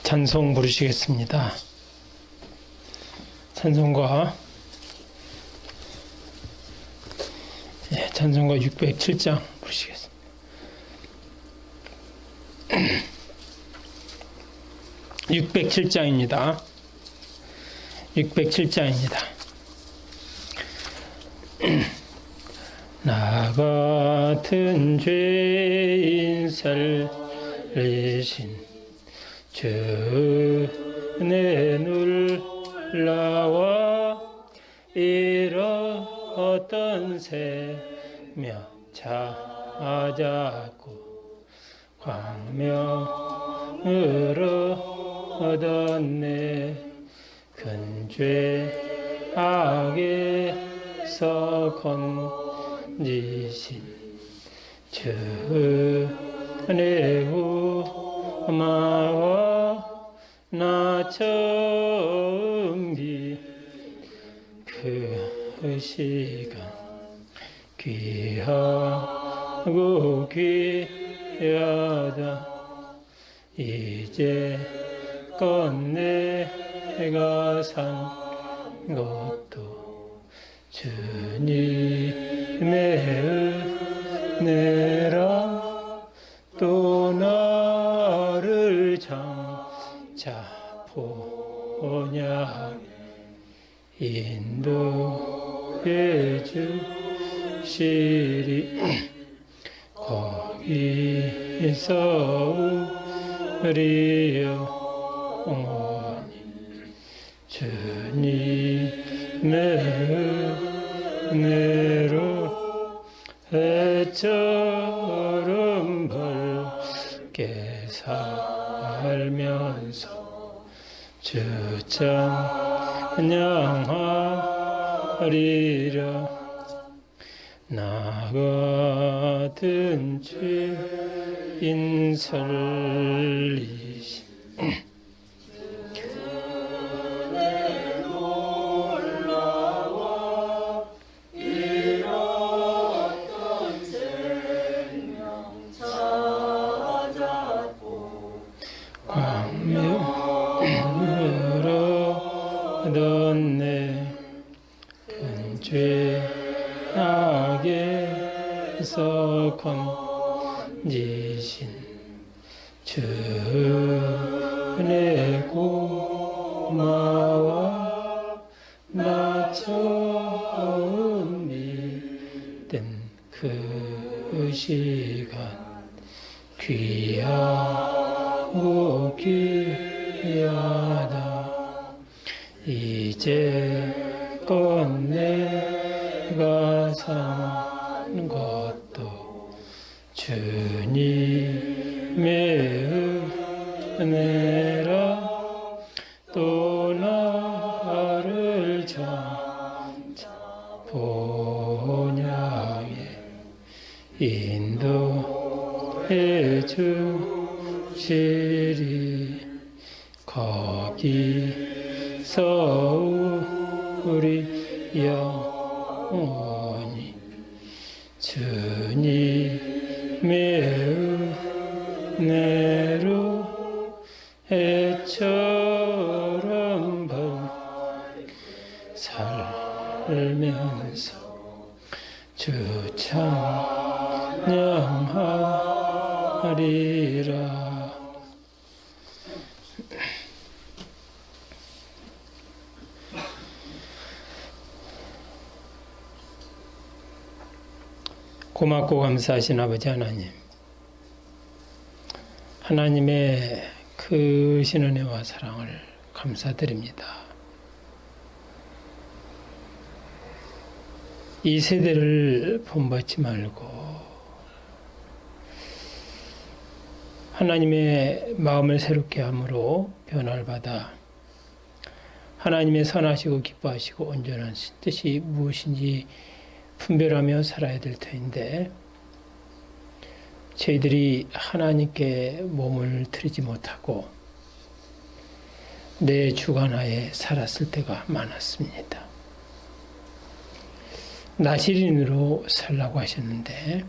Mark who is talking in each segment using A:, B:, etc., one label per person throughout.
A: 찬송 부르시겠습니다. 찬송가 607장 부르시겠습니다. 607장입니다. 607장입니다. 나 같은 죄인 살리신 주 은혜 놀라와 잃었던 생명 찾았고 광명으로 얻었네. 큰 죄 악에서 건지신 주 은혜 고마워. 나 처음 그 시간 귀하고 귀하다. 이제껏 내가 산 것도 주님의 은혜라. 또 나를 장차 보냐 인도해 주시리. 거기서 우리 영원히 주님의 은혜로 해처럼 밝게 살면서 주 찬양하리라. 나 같은 죄인 살리신 얻었네. 큰 죄악에서 건지신 주 은혜 고마워. 나 처음 믿은 그 시간 귀하고 귀하다. 이제껏 내가 산 것도 주님의 은혜라. 또 나를 장차 본향에 인도해 주시리. 거기서 우리 영원히 주님의 은혜로 해처럼 살면서 주 찬양하리라. 고맙고 감사하신 아버지 하나님, 하나님의 크신 은혜와 사랑을 감사드립니다. 이 세대를 본받지 말고 하나님의 마음을 새롭게 함으로 변화를 받아 하나님의 선하시고 기뻐하시고 온전한 뜻이 무엇인지 분별하며 살아야 될 터인데, 저희들이 하나님께 몸을 드리지 못하고 내 주관하에 살았을 때가 많았습니다. 나시린으로 살라고 하셨는데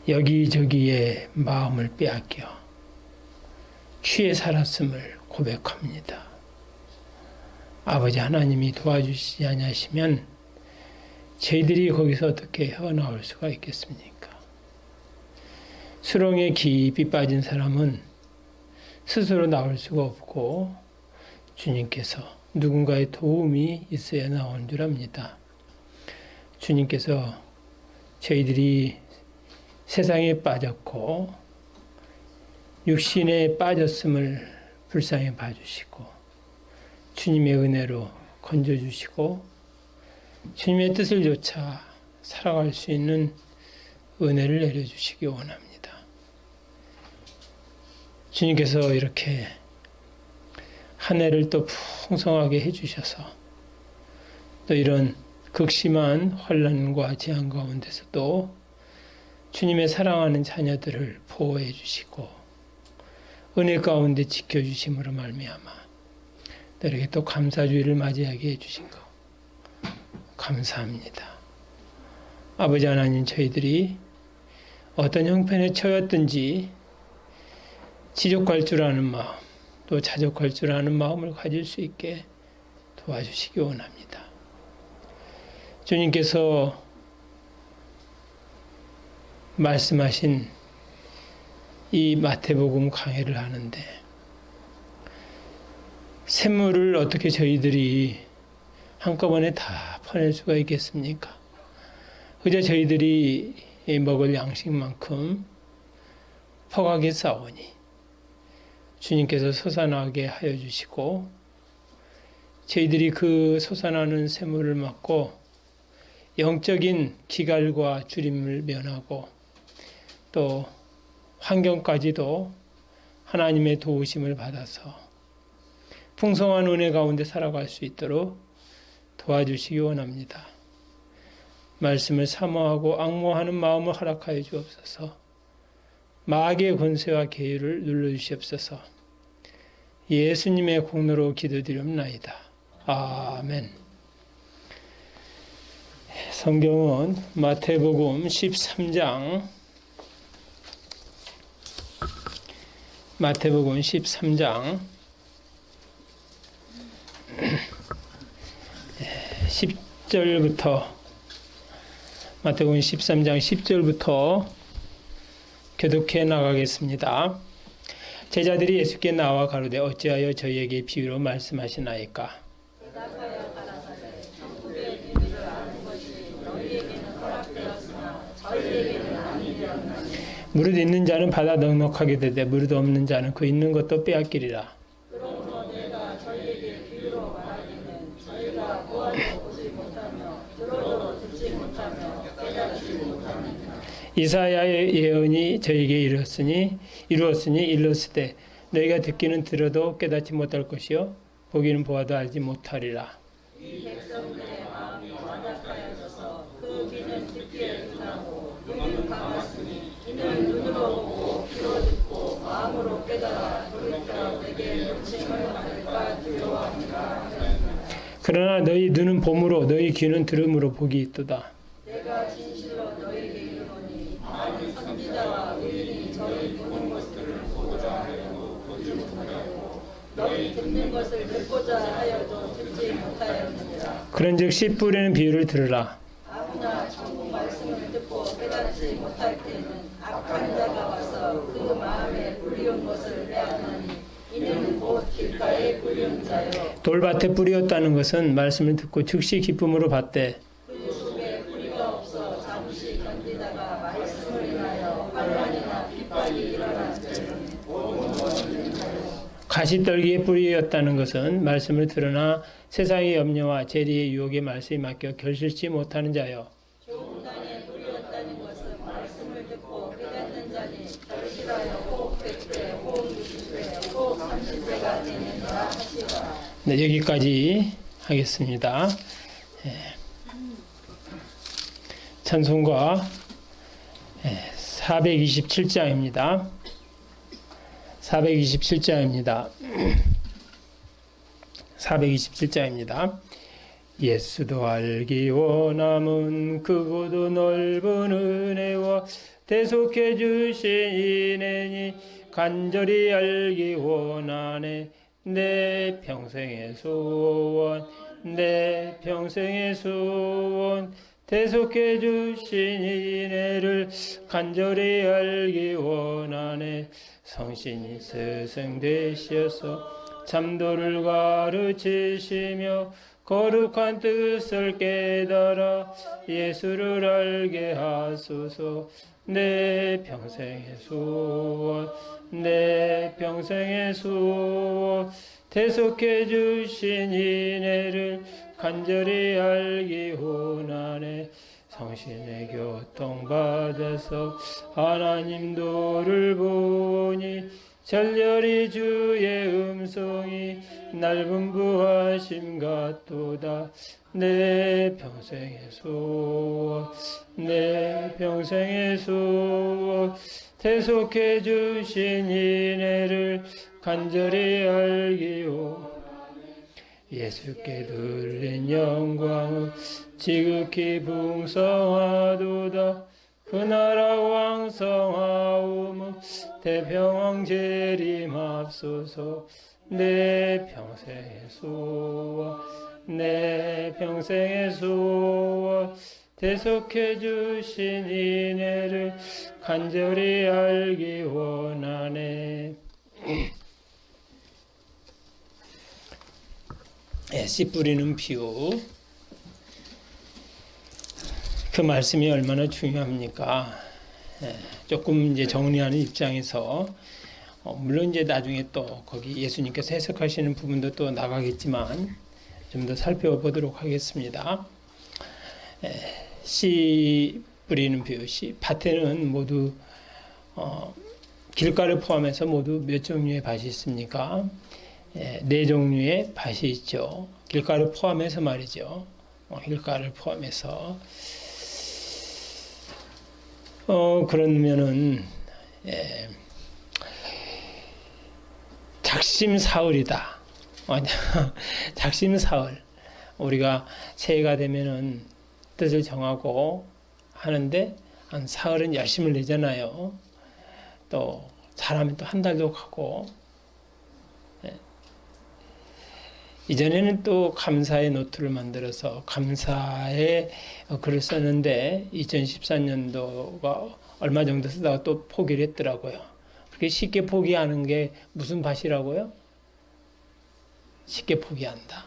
A: 여기저기에 마음을 빼앗겨 취해 살았음을 고백합니다. 아버지 하나님이 도와주시지 아니하시면 저희들이 거기서 어떻게 헤어나올 수가 있겠습니까? 수렁에 깊이 빠진 사람은 스스로 나올 수가 없고 주님께서 누군가의 도움이 있어야 나온 줄 압니다. 주님께서 저희들이 세상에 빠졌고 육신에 빠졌음을 불쌍히 봐주시고 주님의 은혜로 건져주시고 주님의 뜻을 좇아 살아갈 수 있는 은혜를 내려주시기 원합니다. 주님께서 이렇게 한 해를 또 풍성하게 해주셔서 또 이런 극심한 환난과 재앙 가운데서도 주님의 사랑하는 자녀들을 보호해 주시고 은혜 가운데 지켜주심으로 말미암아 이렇게 또 감사주의를 맞이하게 해주신 것 감사합니다. 아버지 하나님, 저희들이 어떤 형편에 처했든지 지족할 줄 아는 마음, 또 자족할 줄 아는 마음을 가질 수 있게 도와주시기 원합니다. 주님께서 말씀하신 이 마태복음 강해를 하는데 샘물을 어떻게 저희들이 한꺼번에 다 퍼낼 수가 있겠습니까? 그저 저희들이 먹을 양식만큼 퍼가게 싸우니 주님께서 솟아나게 하여 주시고 저희들이 그 솟아나는 샘물을 맞고 영적인 기갈과 주림을 면하고 또 환경까지도 하나님의 도우심을 받아서 풍성한 은혜 가운데 살아갈 수 있도록 도와주시기 원합니다. 말씀을 사모하고 앙모하는 마음을 허락하여 주옵소서. 마귀의 권세와 계율을 눌러주시옵소서. 예수님의 공로로 기도드리옵나이다. 아멘. 성경은 마태복음 13장 10절부터 마태복음 13장 10절부터 교독해 나가겠습니다. 제자들이 예수께 나와 가로되 어찌하여 저희에게 비유로 말씀하시나이까?
B: 대답하여 가라사대 천국의 비밀을 아는 것이 너희에게는 허락되었으나 저희에게는 아니되었나니
A: 무릇 있는 자는 받아 넉넉하게 되되 무릇 없는 자는 그 있는 것도 빼앗기리라.
B: 그러므로 내가 저희에게 비유로 말하기는 저희가 보아도 보지 못하며 들어도 듣지 못하며 깨닫지 못하느니라.
A: 이사야의 예언이 저에게 이르렀으니 일렀으되 너희가 듣기는 들어도 깨닫지 못할 것이요 보기는 보아도 알지 못하리라.
B: 이 백성들의 마음이 완악하여져서 그 귀는 듣기에 둔하고 눈은 감았으니 이는 눈으로 보고 귀로 듣고 마음으로 깨달아 돌이켜 내게 요청을 받을까 두려워하니라.
A: 그러나 너희 눈은 봄으로 너희 귀는 들음으로 복이 있도다.
B: 내가 진실로 너희에게 이르노니 많은 선지자와 의인이 저희 보는 것을 보고자 하여도 보지 못하였고 너희 듣는 것을 듣고자 하여도 듣지 못하였느니라.
A: 그런즉 씨 뿌리는 비유를 들으라.
B: 아무나 천국 말씀을 듣고 깨닫지 못할 때는 악한 자가 와서 그 마음에 불리운 것을 빼앗나니 이는 곧 길가에 뿌리운 자요
A: 돌밭에 뿌리였다는 것은 말씀을 듣고 즉시 기쁨으로 받되
B: 그 속에 뿌리가 없어 잠시 견디다가 말씀을 인하여 환난이나 핍박이 일어날 때는
A: 가시떨기에 뿌리였다는 것은 말씀을 들으나 세상의 염려와 재리의 유혹에 말씀이 맡겨 결실치 못하는 자요.
B: 좋은 땅에 뿌리였다는 것은 말씀을 듣고 깨닫는 자니 결실하여 혹 100배, 혹 60배, 혹 30배가 되느니라 하시더라.
A: 네, 여기까지 하겠습니다. 찬송가 427장입니다. 427장입니다. 427장입니다. 예수도 알기 원함은 크고도 넓은 은혜와 대속해 주신 은혜니 간절히 알기 원하네. 내 평생의 소원, 내 평생의 소원, 대속해 주신 이내를 간절히 알기 원하네. 성신이 스승 되시어서 참도를 가르치시며 거룩한 뜻을 깨달아 예수를 알게 하소서. 내 평생의 소원, 내 평생의 소원, 대속해 주신 이내를 간절히 알기 원하네. 성신의 교통받아서 하나님 도를 보니 절렬히 주의 음성이 날 분부하심 같도다. 내 평생의 소원, 내 평생의 소원, 대속해 주신 이내를 간절히 알기 원하네. 예수께 들린 영광은 지극히 풍성하도다. 그 나라 왕성하오무 대평왕 재림합소서. 내 평생의 소원, 내 평생의 소원, 대속해 주신 이내를 간절히 알기 원하네. 씨 뿌리는 비유. 그 말씀이 얼마나 중요합니까? 조금 이제 정리하는 입장에서 물론 이제 나중에 또 거기 예수님께서 해석하시는 부분도 또 나가겠지만 좀 더 살펴보도록 하겠습니다. 씨 뿌리는 비유. 씨 밭에는 모두 길가를 포함해서 모두 몇 종류의 밭이 있습니까? 4종류의 밭이 있죠. 길가를 포함해서 말이죠. 길가를 포함해서. 그러면은, 작심사흘이다. 작심사흘. 우리가 새해가 되면은 뜻을 정하고 하는데, 한 사흘은 열심을 내잖아요. 또, 잘하면 또 한 달도 가고, 이전에는 또 감사의 노트를 만들어서 감사의 글을 썼는데 2014년도가 얼마 정도 쓰다가 또 포기를 했더라고요. 그렇게 쉽게 포기하는 게 무슨 밭이라고요? 쉽게 포기한다.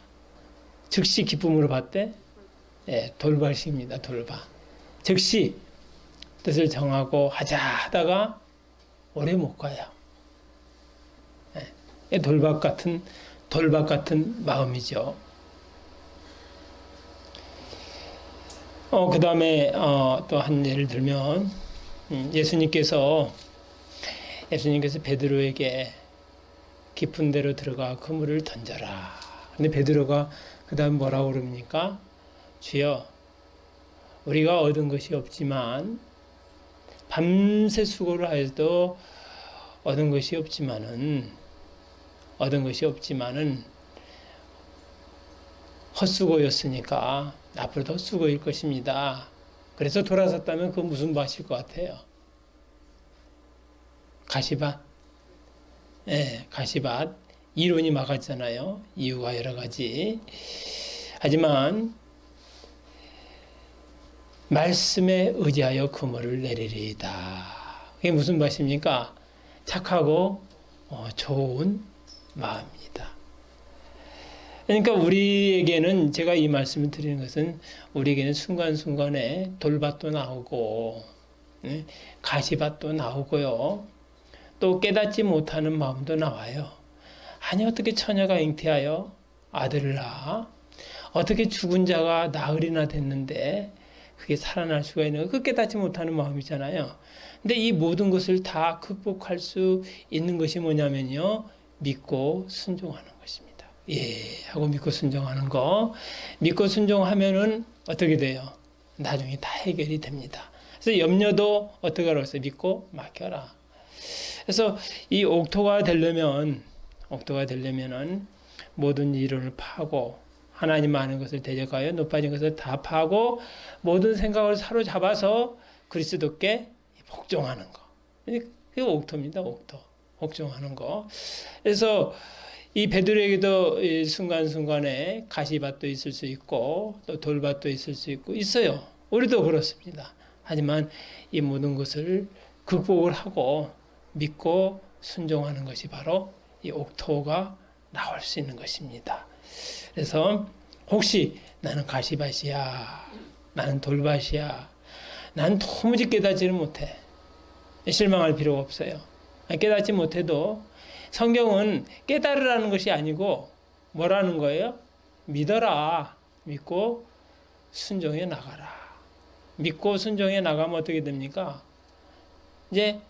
A: 즉시 기쁨으로 받되 돌밭입니다. 돌밭. 즉시 뜻을 정하고 하자 하다가 오래 못 가요. 돌밭 같은 마음이죠. 그 다음에 또 한 예를 들면 예수님께서 베드로에게 깊은 데로 들어가 그물을 던져라. 근데 베드로가 그 다음 뭐라고 그럽니까? 주여, 우리가 얻은 것이 없지만 밤새 수고를 하여도 얻은 것이 없지만은 헛수고였으니까 앞으로도 헛수고일 것입니다. 그래서 돌아섰다면 그건 무슨 밭일 것 같아요? 가시밭. 가시밭. 이론이 막았잖아요. 이유가 여러 가지. 하지만 말씀에 의지하여 그물을 내리리이다. 그게 무슨 밭입니까? 착하고 좋은 마음입니다. 그러니까 우리에게는, 제가 이 말씀을 드리는 것은 우리에게는 순간순간에 돌밭도 나오고 가시밭도 나오고요. 또 깨닫지 못하는 마음도 나와요. 아니, 어떻게 처녀가 잉태하여 아들을 낳아? 어떻게 죽은 자가 나흘이나 됐는데 그게 살아날 수가 있는, 그 깨닫지 못하는 마음이잖아요. 근데 이 모든 것을 다 극복할 수 있는 것이 뭐냐면요, 믿고 순종하는 것입니다. 하고 믿고 순종하는 거. 믿고 순종하면은 어떻게 돼요? 나중에 다 해결이 됩니다. 그래서 염려도 어떻게 하라고 했어요? 믿고 맡겨라. 그래서 이 옥토가 되려면은 모든 이론을 파고 하나님 아는 것을 대적하여 높아진 것을 다 파고 모든 생각을 사로잡아서 그리스도께 복종하는 거. 그게 옥토입니다. 옥토. 복종하는 거. 그래서 이 베드로에게도 이 순간순간에 가시밭도 있을 수 있고 또 돌밭도 있을 수 있고 있어요. 우리도 그렇습니다. 하지만 이 모든 것을 극복을 하고 믿고 순종하는 것이 바로 이 옥토가 나올 수 있는 것입니다. 그래서 혹시 나는 가시밭이야, 나는 돌밭이야, 난 도무지 깨닫지를 못해. 실망할 필요가 없어요. 깨닫지 못해도 성경은 깨달으라는 것이 아니고 뭐라는 거예요? 믿어라. 믿고 순종해 나가라. 믿고 순종해 나가면 어떻게 됩니까? 이제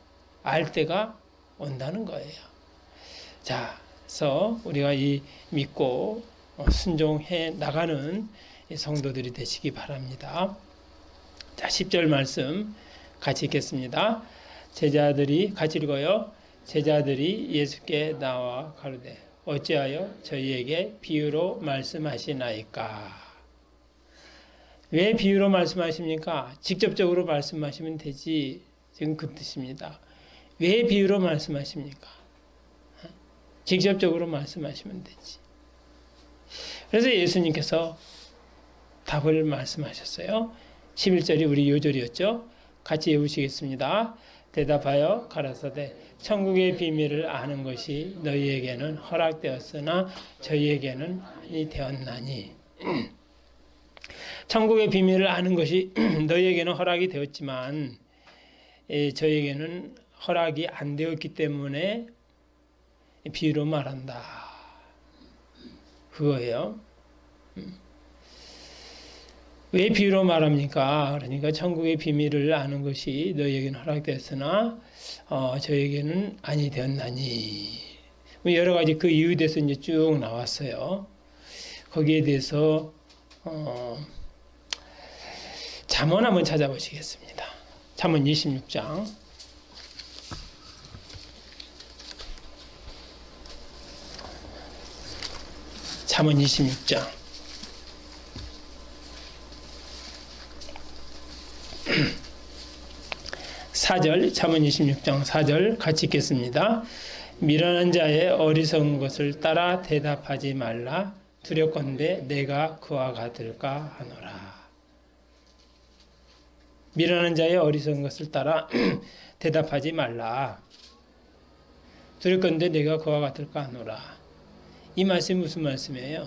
A: 알 때가 온다는 거예요. 자, 그래서 우리가 이 믿고 순종해 나가는 성도들이 되시기 바랍니다. 자, 10절 말씀 같이 읽겠습니다. 제자들이 같이 읽어요. 제자들이 예수께 나와 가로되 어찌하여 저희에게 비유로 말씀하시나이까? 왜 비유로 말씀하십니까? 직접적으로 말씀하시면 되지. 지금 그 뜻입니다. 왜 비유로 말씀하십니까? 직접적으로 말씀하시면 되지. 그래서 예수님께서 답을 말씀하셨어요. 11절이 우리 요절이었죠. 같이 외우시겠습니다. 대답하여 가라사대 천국의 비밀을 아는 것이 너희에게는 허락되었으나 저희에게는 아니 되었나니. 천국의 비밀을 아는 것이 너희에게는 허락이 되었지만 저희에게는 허락이 안 되었기 때문에 비유로 말한다. 그거예요. 왜 비유로 말합니까? 그러니까 천국의 비밀을 아는 것이 너희에게는 허락되었으나 저에게는 아니 되었나니. 여러 가지 그 이유에 대해서 이제 쭉 나왔어요. 거기에 대해서 잠언 한번 찾아보시겠습니다. 잠언 26장. 잠언 26장. 4절, 잠언 26장 4절 같이 읽겠습니다. 미련한 자의 어리석은 것을 따라 대답하지 말라. 두렵건대 내가 그와 같을까 하노라. 미련한 자의 어리석은 것을 따라 대답하지 말라. 두렵건대 내가 그와 같을까 하노라. 이 말씀이 무슨 말씀이에요?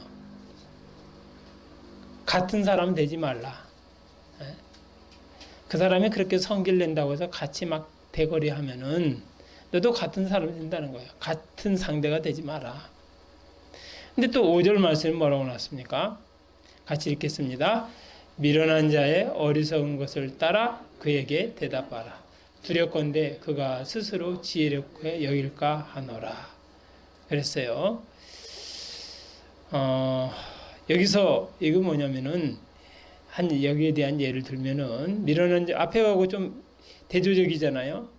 A: 같은 사람 되지 말라. 그 사람이 그렇게 성기를 낸다고 해서 같이 막 대거리 하면은 너도 같은 사람이 된다는 거예요. 같은 상대가 되지 마라. 근데 또 5절 말씀이 뭐라고 나왔습니까? 같이 읽겠습니다. 미련한 자의 어리석은 것을 따라 그에게 대답하라. 두렵건대 그가 스스로 지혜롭게 여길까 하노라. 그랬어요. 여기서 이거 뭐냐면은 여기에 대한 예를 들면은 미련한 자 앞에 가고 좀 대조적이잖아요.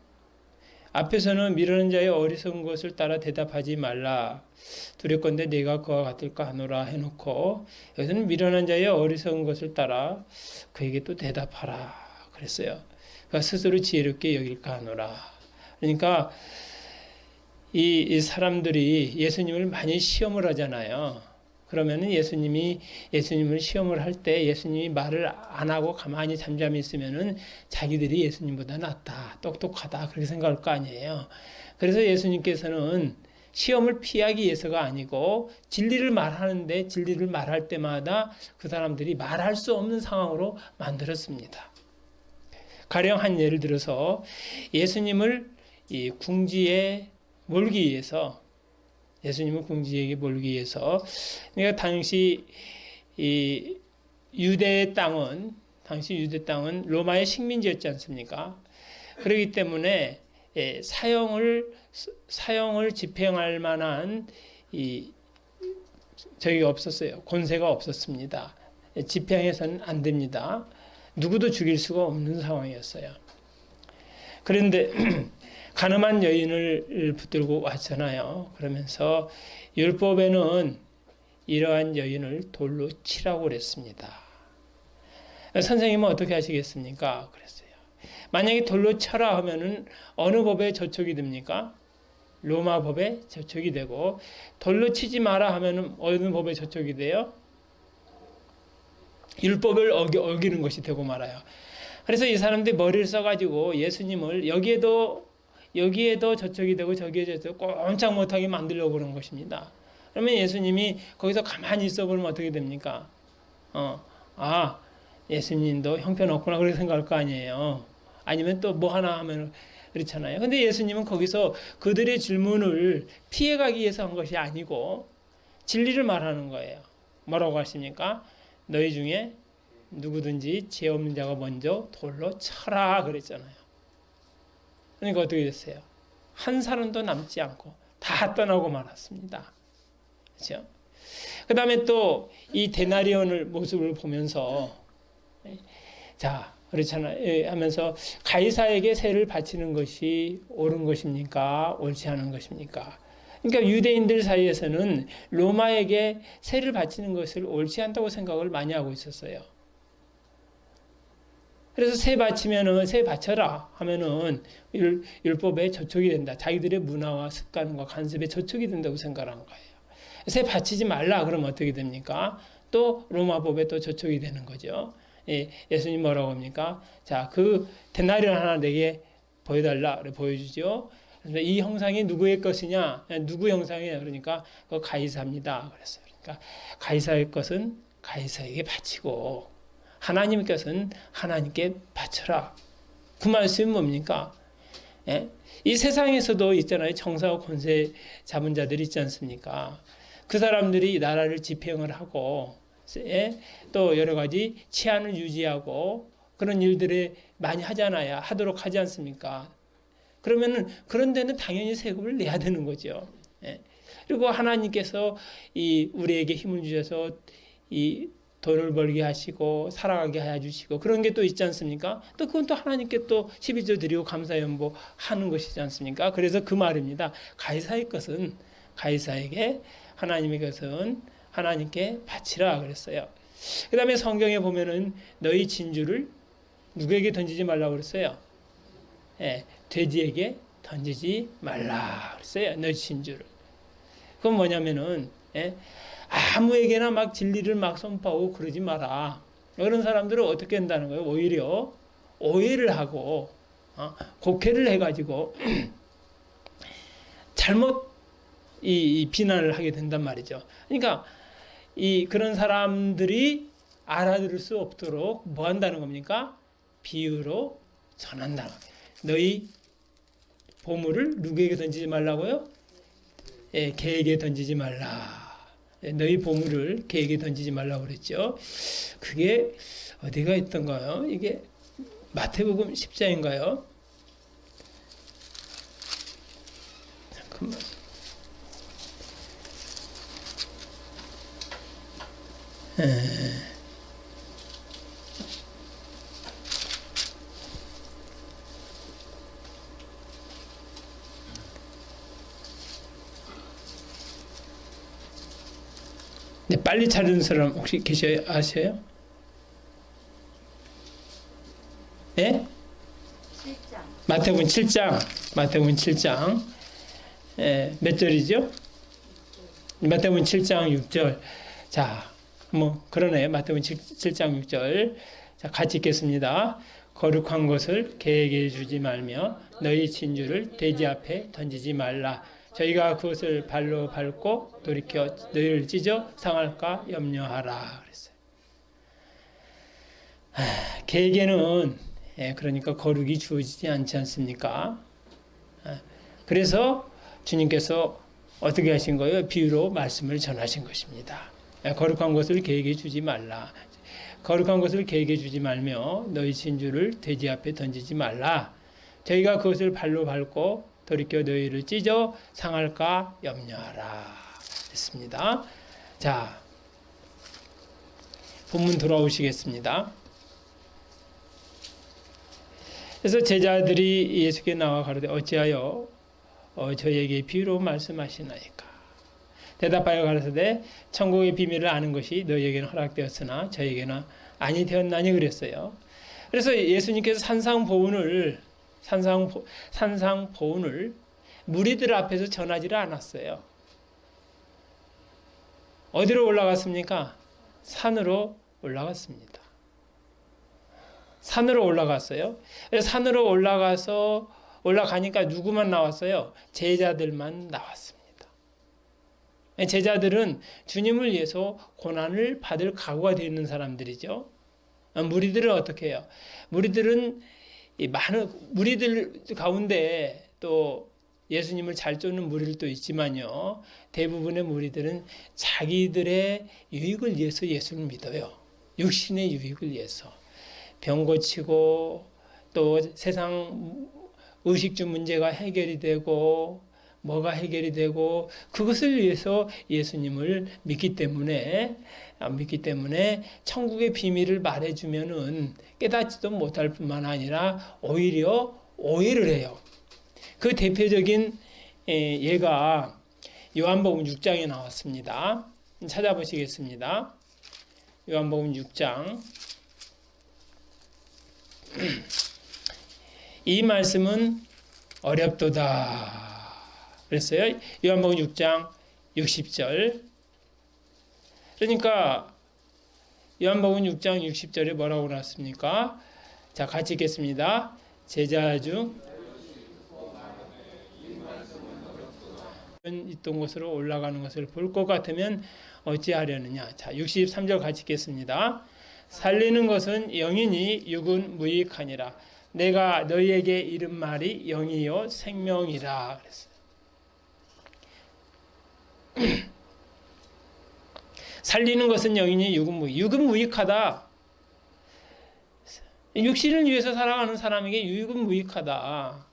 A: 앞에서는 미련한 자의 어리석은 것을 따라 대답하지 말라. 두렵건대 내가 그와 같을까 하노라 해놓고 여기서는 미련한 자의 어리석은 것을 따라 그에게 또 대답하라 그랬어요. 그가 스스로 지혜롭게 여길까 하노라. 그러니까 이 사람들이 예수님을 많이 시험을 하잖아요. 그러면은 예수님을 시험을 할 때 예수님이 말을 안 하고 가만히 잠잠히 있으면은 자기들이 예수님보다 낫다, 똑똑하다, 그렇게 생각할 거 아니에요. 그래서 예수님께서는 시험을 피하기 위해서가 아니고 진리를 말하는데 진리를 말할 때마다 그 사람들이 말할 수 없는 상황으로 만들었습니다. 가령 한 예를 들어서 예수님을 이 궁지에 몰기 위해서 예수님을 궁지에게 몰기 위해서 그러니까 당시 유대 땅은 로마의 식민지였지 않습니까? 그렇기 때문에 사형을 집행할 만한 저기가 없었어요. 권세가 없었습니다. 집행해서는 안 됩니다. 누구도 죽일 수가 없는 상황이었어요. 그런데 가늠한 여인을 붙들고 왔잖아요. 그러면서 율법에는 이러한 여인을 돌로 치라고 그랬습니다. 선생님은 어떻게 하시겠습니까? 그랬어요. 만약에 돌로 쳐라 하면은 어느 법에 저촉이 됩니까? 로마 법에 저촉이 되고, 돌로 치지 마라 하면은 어느 법에 저촉이 돼요? 율법을 어기는 것이 되고 말아요. 그래서 이 사람들이 머리를 써가지고 예수님을 여기에도 저촉이 되고 저기에 꼼짝 못하게 만들려고 그런 것입니다. 그러면 예수님이 거기서 가만히 있어 보면 어떻게 됩니까? 예수님도 형편없구나 그렇게 생각할 거 아니에요. 아니면 또 뭐 하나 하면 그렇잖아요. 근데 예수님은 거기서 그들의 질문을 피해가기 위해서 한 것이 아니고 진리를 말하는 거예요. 뭐라고 하십니까? 너희 중에 누구든지 죄 없는 자가 먼저 돌로 쳐라 그랬잖아요. 그러니까 어떻게 됐어요? 한 사람도 남지 않고 다 떠나고 말았습니다. 그렇죠? 그 다음에 또 이 데나리온을 모습을 보면서 자 그렇잖아요. 하면서 가이사에게 세를 바치는 것이 옳은 것입니까? 옳지 않은 것입니까? 그러니까 유대인들 사이에서는 로마에게 세를 바치는 것을 옳지 않다고 생각을 많이 하고 있었어요. 그래서 세 바쳐라 하면은 율법에 저촉이 된다. 자기들의 문화와 습관과 관습에 저촉이 된다고 생각한 거예요. 세 바치지 말라 그러면 어떻게 됩니까? 또 로마법에 또 저촉이 되는 거죠. 예수님 뭐라고 합니까? 자, 그 데나리온 하나 내게 보여달라. 그래 보여주죠. 그래서 이 형상이 누구의 것이냐? 누구 형상이냐? 그러니까 그 가이사입니다. 그랬어요. 그러니까 가이사의 것은 가이사에게 바치고 하나님 것은 하나님께 바쳐라. 그 말씀이 뭡니까? 이 세상에서도 있잖아요. 청사와 권세 잡은 자들이 있지 않습니까? 그 사람들이 나라를 집행을 하고 또 여러 가지 치안을 유지하고 그런 일들을 많이 하도록 하지 않습니까? 그러면은 그런 데는 당연히 세금을 내야 되는 거죠. 그리고 하나님께서 우리에게 힘을 주셔서 이 돈을 벌게 하시고 살아가게 해 주시고 그런 게 또 있지 않습니까? 또 그건 또 하나님께 또 12조 드리고 감사연보 하는 것이지 않습니까? 그래서 그 말입니다. 가이사의 것은 가이사에게, 하나님의 것은 하나님께 바치라 그랬어요. 그 다음에 성경에 보면은 너희 진주를 누구에게 던지지 말라고 그랬어요? 돼지에게 던지지 말라 그랬어요. 너희 진주를. 그건 뭐냐면은 아무에게나 막 진리를 막 선포하고 그러지 마라. 그런 사람들은 어떻게 한다는 거예요? 오히려 오해를 하고 곡해를 해가지고 잘못 이 비난을 하게 된단 말이죠. 그러니까 그런 사람들이 알아들을 수 없도록 뭐 한다는 겁니까? 비유로 전한다는 거예요. 너희 보물을 누구에게 던지지 말라고요? 개에게 던지지 말라. 너희 보물을 개에게 던지지 말라고 그랬죠. 그게 어디가 있던가요? 이게 마태복음 10장인가요? 잠깐만. 네, 빨리 찾은 사람 혹시 아세요? 예?
B: 7장.
A: 마태복음 7장. 몇 절이죠? 마태복음 7장 6절. 자, 뭐 그러네요. 마태복음 7장 6절. 자, 같이 읽겠습니다. 거룩한 것을 개에게 주지 말며 너희 진주를 돼지 앞에 던지지 말라. 저희가 그것을 발로 밟고 돌이켜 너희를 찢어 상할까 염려하라 그랬어요. 개에게는 그러니까 거룩이 주어지지 않지 않습니까? 그래서 주님께서 어떻게 하신 거예요? 비유로 말씀을 전하신 것입니다. 거룩한 것을 개에게 주지 말라. 거룩한 것을 개에게 주지 말며 너희 진주를 돼지 앞에 던지지 말라. 저희가 그것을 발로 밟고 돌이켜 너희를 찢어 상할까 염려하라. 했습니다. 자, 본문 돌아오시겠습니다. 그래서 제자들이 예수께 나와 가로되 어찌하여 저희에게 비유로 말씀하시나이까. 대답하여 가로되 천국의 비밀을 아는 것이 너희에게는 허락되었으나 저희에게는 아니 되었나니 그랬어요. 그래서 예수님께서 산상보훈을 무리들 앞에서 전하지를 않았어요. 어디로 올라갔습니까? 산으로 올라갔습니다. 산으로 올라갔어요. 산으로 올라가니까 누구만 나왔어요? 제자들만 나왔습니다. 제자들은 주님을 위해서 고난을 받을 각오가 되어 있는 사람들이죠. 무리들은 어떻게 해요? 무리들은 무리들 가운데 또 예수님을 잘 쫓는 무리들도 있지만요. 대부분의 무리들은 자기들의 유익을 위해서 예수를 믿어요. 육신의 유익을 위해서. 병 고치고 또 세상 의식주 문제가 해결이 되고 뭐가 해결이 되고 그것을 위해서 예수님을 믿기 때문에 천국의 비밀을 말해주면은 깨닫지도 못할 뿐만 아니라 오히려 오해를 해요. 그 대표적인 예가 요한복음 6장에 나왔습니다. 찾아보시겠습니다. 요한복음 6장. 이 말씀은 어렵도다 그랬어요. 요한복음 6장 60절. 그러니까 요한복음 6장 60절에 뭐라고 나왔습니까? 자, 같이 읽겠습니다. 제자 중 있던 곳으로 올라가는 것을 볼 것 같으면 어찌하려느냐. 자, 63절 같이 읽겠습니다. 살리는 것은 영이니 육은 무익하니라. 내가 너희에게 이른 말이 영이요 생명이라 그랬어요. 살리는 것은 영이니 육은 무익하다. 육신을 위해서 살아가는 사람에게 육은 무익하다.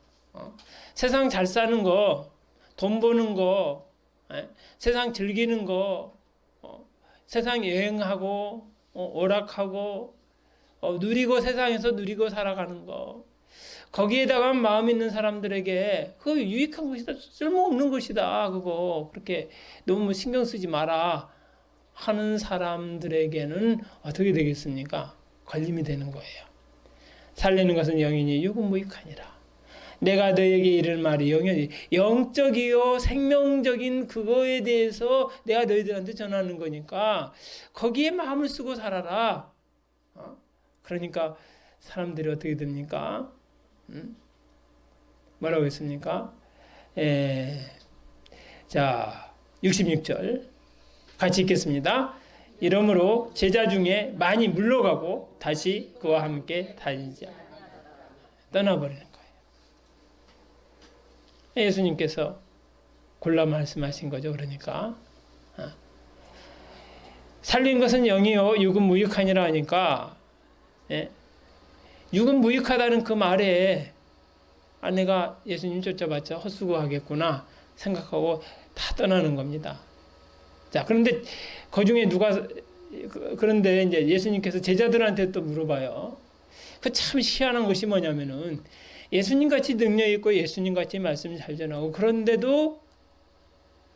A: 세상 잘 사는 거, 돈 버는 거, 세상 즐기는 거, 세상 여행하고 오락하고 누리고 세상에서 누리고 살아가는 거, 거기에다가 마음 있는 사람들에게 그거 유익한 것이다, 쓸모없는 것이다, 그거 그렇게 너무 신경 쓰지 마라 하는 사람들에게는 어떻게 되겠습니까? 걸림이 되는 거예요. 살리는 것은 영이니 육은 무익하니라. 내가 너에게 이를 말이 영적이요 생명적인 그거에 대해서 내가 너희들한테 전하는 거니까 거기에 마음을 쓰고 살아라. 그러니까 사람들이 어떻게 됩니까? 뭐라고 했습니까? 자, 66절 같이 읽겠습니다. 이러므로 제자 중에 많이 물러가고 다시 그와 함께 다니자. 떠나버리는 거예요. 예수님께서 골라 말씀하신 거죠. 그러니까 살린 것은 영이요 육은 무익하니라 하니까 육은 무익하다는 그 말에 내가 예수님 쫓아봤자 헛수고하겠구나 생각하고 다 떠나는 겁니다. 자, 그런데 그중에 그런데 이제 예수님께서 제자들한테 또 물어봐요. 그 참 희한한 것이 뭐냐면은 예수님 같이 능력 있고 예수님 같이 말씀을 잘 전하고 그런데도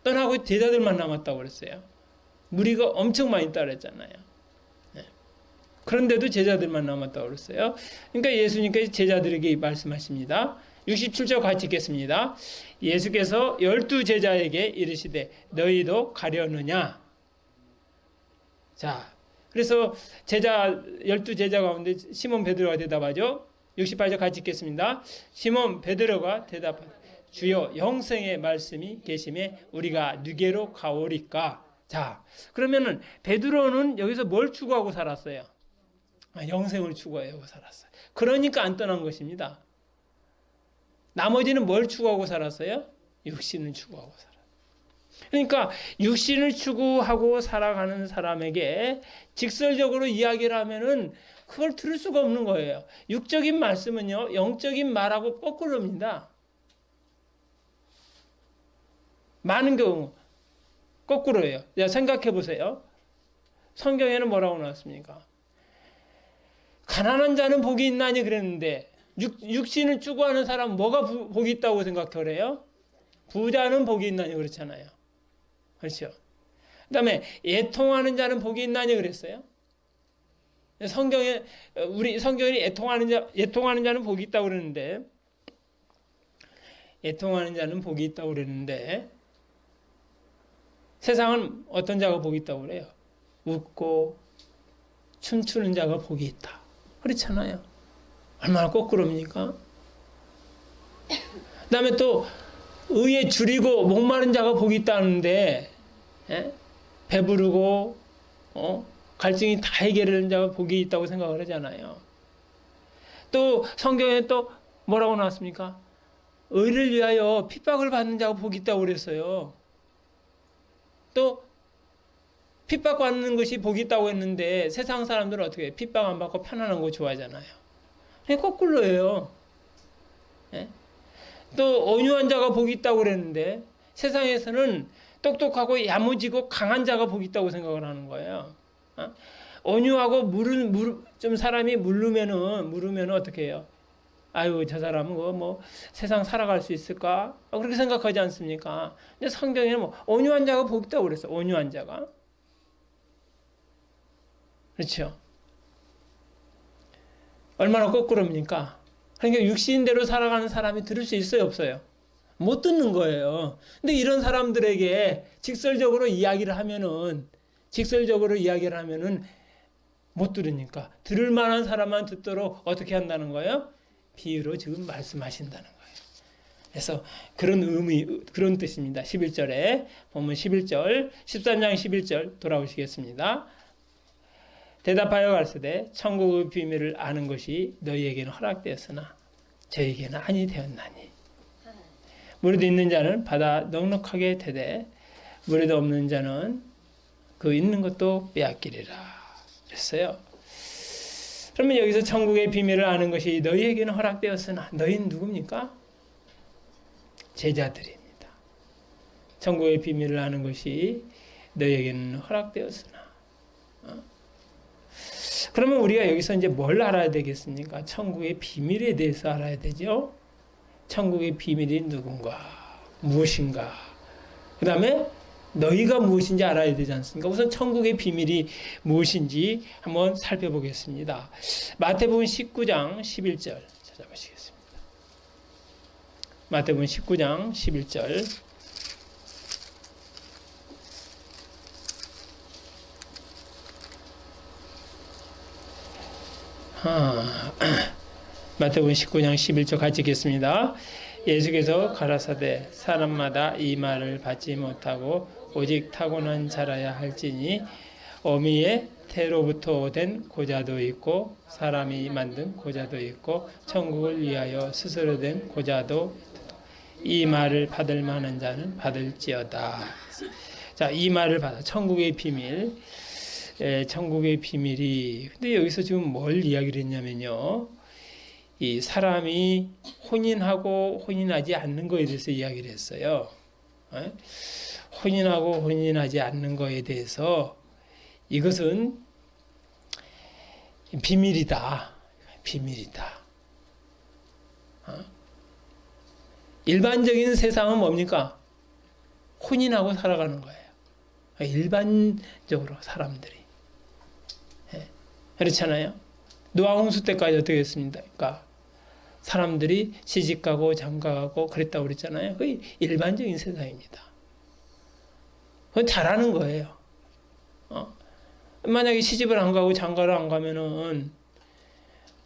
A: 떠나고 제자들만 남았다고 그랬어요. 무리가 엄청 많이 따랐잖아요. 그런데도 제자들만 남았다고 그랬어요. 그러니까 예수님께서 제자들에게 말씀하십니다. 67절 같이 읽겠습니다. 예수께서 12제자에게 이르시되 너희도 가려느냐. 자, 그래서 12제자 가운데 시몬 베드로가 대답하죠. 68절 같이 읽겠습니다. 시몬 베드로가 대답하되 주여 영생의 말씀이 계심에 우리가 누게로 가오리까. 자, 그러면은 베드로는 여기서 뭘 추구하고 살았어요? 영생을 추구하고 살았어요. 그러니까 안 떠난 것입니다. 나머지는 뭘 추구하고 살았어요? 육신을 추구하고 살았어요. 그러니까 육신을 추구하고 살아가는 사람에게 직설적으로 이야기를 하면은 그걸 들을 수가 없는 거예요. 육적인 말씀은요, 영적인 말하고 거꾸로입니다. 많은 경우 거꾸로예요. 자, 생각해 보세요. 성경에는 뭐라고 나왔습니까? 가난한 자는 복이 있나니 그랬는데 육신을 추구하는 사람은 뭐가 복이 있다고 생각해요? 부자는 복이 있나니 그렇잖아요. 그렇죠? 그 다음에 애통하는 자는 복이 있나니 그랬어요? 우리 성경이 애통하는 자는 복이 있다고 그러는데 애통하는 자는 복이 있다고 그랬는데 세상은 어떤 자가 복이 있다고 그래요? 웃고 춤추는 자가 복이 있다. 그렇잖아요. 얼마나 거꾸로입니까? 그 다음에 또 의에 줄이고 목마른 자가 복이 있다는데 배부르고 갈증이 다 해결하는 자가 복이 있다고 생각을 하잖아요. 또 성경에 또 뭐라고 나왔습니까? 의를 위하여 핍박을 받는 자가 복이 있다고 그랬어요. 또 핍박받는 것이 복이 있다고 했는데 세상 사람들은 어떻게 해요? 핍박 안 받고 편안한 거 좋아하잖아요. 거꾸로예요. 또 온유한 자가 복이 있다고 그랬는데 세상에서는 똑똑하고 야무지고 강한 자가 복이 있다고 생각을 하는 거예요. 온유하고 좀 사람이 물으면은 어떻게 해요? 아유, 저 사람은 뭐 세상 살아갈 수 있을까? 그렇게 생각하지 않습니까? 근데 성경에는 뭐 온유한 자가 복이 있다고 그랬어. 온유한 자가. 그렇죠? 얼마나 거꾸로입니까? 그러니까 육신대로 살아가는 사람이 들을 수 있어요, 없어요? 못 듣는 거예요. 근데 이런 사람들에게 직설적으로 이야기를 하면은 못 들으니까 들을 만한 사람만 듣도록 어떻게 한다는 거예요? 비유로 지금 말씀하신다는 거예요. 그래서 그런 그런 뜻입니다. 11절에 보면 11절, 13장 11절 돌아오시겠습니다. 대답하여 가르치되 천국의 비밀을 아는 것이 너희에게는 허락되었으나 저에게는 아니 되었나니 무리도 있는 자는 받아 넉넉하게 되되 무리도 없는 자는 그 있는 것도 빼앗기리라 그랬어요. 그러면 여기서 천국의 비밀을 아는 것이 너희에게는 허락되었으나 너희는 누굽니까? 제자들입니다. 천국의 비밀을 아는 것이 너희에게는 허락되었으나 그러면 우리가 여기서 이제 뭘 알아야 되겠습니까? 천국의 비밀에 대해서 알아야 되죠. 천국의 비밀이 누군가, 무엇인가. 그 다음에 너희가 무엇인지 알아야 되지 않습니까? 우선 천국의 비밀이 무엇인지 한번 살펴보겠습니다. 마태복음 19장 11절 찾아보시겠습니다. 마태복음 19장 11절. 마태복음 19장 11절 같이 읽겠습니다. 예수께서 가라사대 사람마다 이 말을 받지 못하고 오직 타고난 자라야 할지니 어미의 태로부터 된 고자도 있고 사람이 만든 고자도 있고 천국을 위하여 스스로 된 고자도 이 말을 받을 만한 자는 받을지어다. 자, 이 말을 받아 천국의 비밀. 천국의 비밀이 근데 여기서 지금 뭘 이야기를 했냐면요. 이 사람이 혼인하고 혼인하지 않는 거에 대해서 이야기를 했어요. 혼인하고 혼인하지 않는 거에 대해서 이것은 비밀이다. 비밀이다. 일반적인 세상은 뭡니까? 혼인하고 살아가는 거예요. 일반적으로 사람들이. 그렇잖아요. 노아 홍수 때까지 어떻게 했습니까? 사람들이 시집가고 장가가고 그랬다고 그랬잖아요. 그게 일반적인 세상입니다. 그건 잘하는 거예요. 만약에 시집을 안 가고 장가를 안 가면은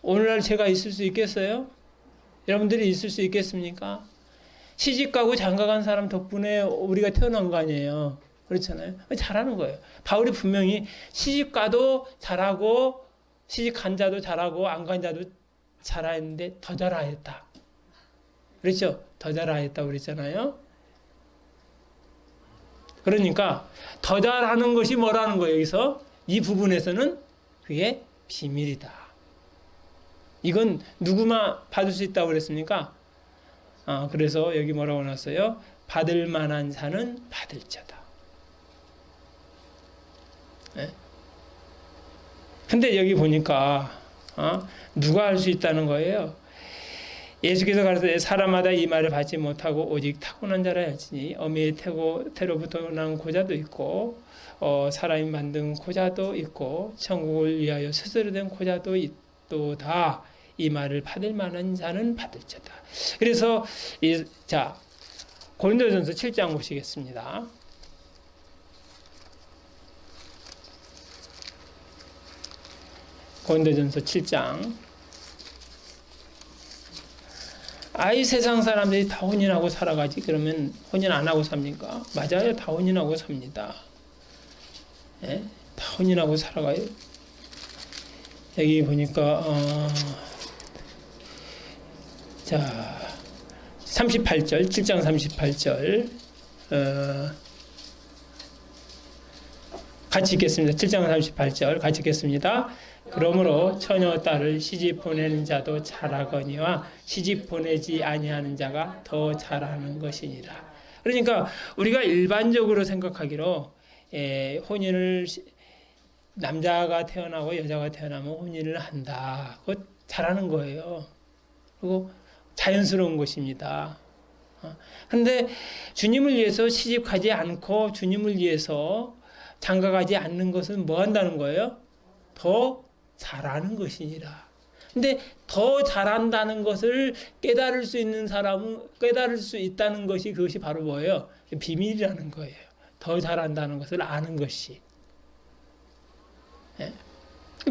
A: 오늘날 제가 있을 수 있겠어요? 여러분들이 있을 수 있겠습니까? 시집 가고 장가 간 사람 덕분에 우리가 태어난 거 아니에요. 그렇잖아요. 잘하는 거예요. 바울이 분명히 시집 가도 잘하고 시집 간 자도 잘하고 안 간 자도 잘하는데 더 잘하였다. 그렇죠? 더 잘하였다고 그랬잖아요. 그러니까 더 잘하는 것이 뭐라는 거예요. 여기서 이 부분에서는 그게 비밀이다. 이건 누구만 받을 수 있다고 그랬습니까? 그래서 여기 뭐라고 나왔어요? 받을 만한 자는 받을 자다. 네? 근데 여기 보니까 누가 할 수 있다는 거예요? 예수께서 가르치되 사람마다 이 말을 받지 못하고 오직 타고난 자라 할지니 어미의 태로부터 난 고자도 있고 사람이 만든 고자도 있고 천국을 위하여 스스로 된 고자도 있도다. 이 말을 받을 만한 자는 받을지어다. 그래서 자 고린도전서 7장 보시겠습니다. 고린도전서 7장. 아이 세상 사람들이 다 혼인하고 살아가지 그러면 혼인 안 하고 삽니까? 맞아요. 다 혼인하고 삽니다. 예? 다 혼인하고 살아가요. 여기 보니까 자 38절 7장 38절 같이 읽겠습니다. 7장 38절 같이 읽겠습니다. 그러므로 처녀 딸을 시집 보내는 자도 잘하거니와 시집 보내지 아니하는 자가 더 잘하는 것이니라. 그러니까 우리가 일반적으로 생각하기로 혼인을 남자가 태어나고 여자가 태어나면 혼인을 한다. 그거 잘하는 거예요. 그리고 자연스러운 것입니다. 그런데 주님을 위해서 시집가지 않고 주님을 위해서 장가가지 않는 것은 뭐 한다는 거예요? 더 잘하는 것이니라. 근데 더 잘한다는 것을 깨달을 수 있는 사람은 깨달을 수 있다는 것이 그것이 바로 뭐예요? 비밀이라는 거예요. 더 잘한다는 것을 아는 것이. 예?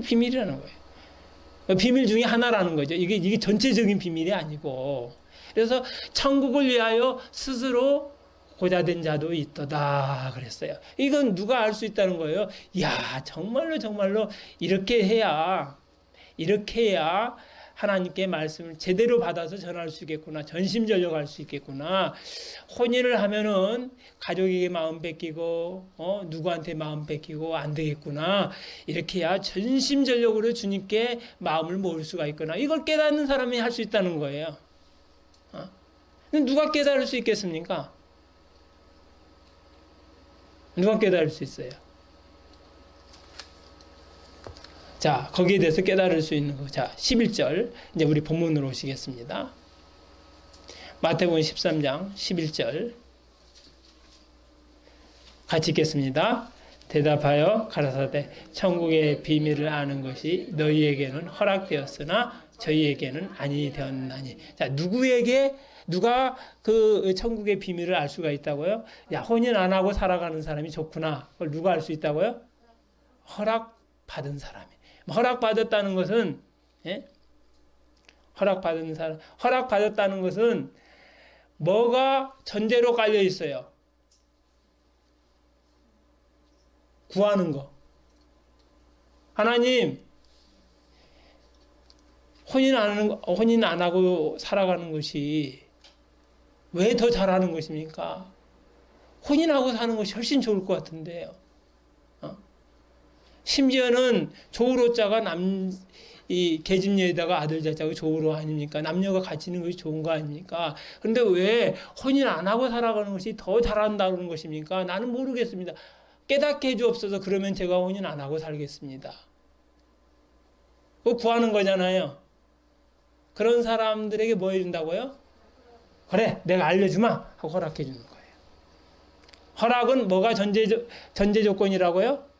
A: 비밀이라는 거예요. 비밀 중에 하나라는 거죠. 이게 전체적인 비밀이 아니고. 그래서 천국을 위하여 스스로 고자된 자도 있도다 그랬어요. 이건 누가 알 수 있다는 거예요? 야, 정말로 이렇게 해야 하나님께 말씀을 제대로 받아서 전할 수 있겠구나. 전심전력할 수 있겠구나. 혼인을 하면은 가족에게 마음 뺏기고 누구한테 마음 뺏기고 안 되겠구나. 이렇게 해야 전심전력으로 주님께 마음을 모을 수가 있구나. 이걸 깨닫는 사람이 할 수 있다는 거예요. 누가 깨달을 수 있겠습니까? 누가 깨달을 수 있어요? 자, 거기에 대해서 깨달을 수 있는 거. 자, 11절. 이제 우리 본문으로 오시겠습니다. 마태복음 13장 11절. 같이 읽겠습니다. 대답하여 가라사대 천국의 비밀을 아는 것이 너희에게는 허락되었으나 저희에게는 아니 되었나니. 자, 누가 그 천국의 비밀을 알 수가 있다고요? 야, 혼인 안 하고 살아가는 사람이 좋구나. 그걸 누가 알 수 있다고요? 허락받은 사람이. 허락받았다는 것은, 예? 허락받았다는 것은 뭐가 전제로 깔려 있어요? 구하는 거. 하나님, 혼인 안 하고 살아가는 것이 왜 더 잘하는 것입니까? 혼인하고 사는 것이 훨씬 좋을 것 같은데요. 심지어는 조우로자가 이 계집녀에다가 아들 자자고 조우로 아닙니까? 남녀가 같이 있는 것이 좋은 거 아닙니까? 그런데 왜 혼인 안 하고 살아가는 것이 더 잘한다는 것입니까? 나는 모르겠습니다. 깨닫게 해주옵소서. 그러면 제가 혼인 안 하고 살겠습니다. 그거 구하는 거잖아요. 그런 사람들에게 뭐 해준다고요? 그래, 내가 알려주마 하고 허락해 주는 거예요. 허락은 뭐가 전제 조건이라고요?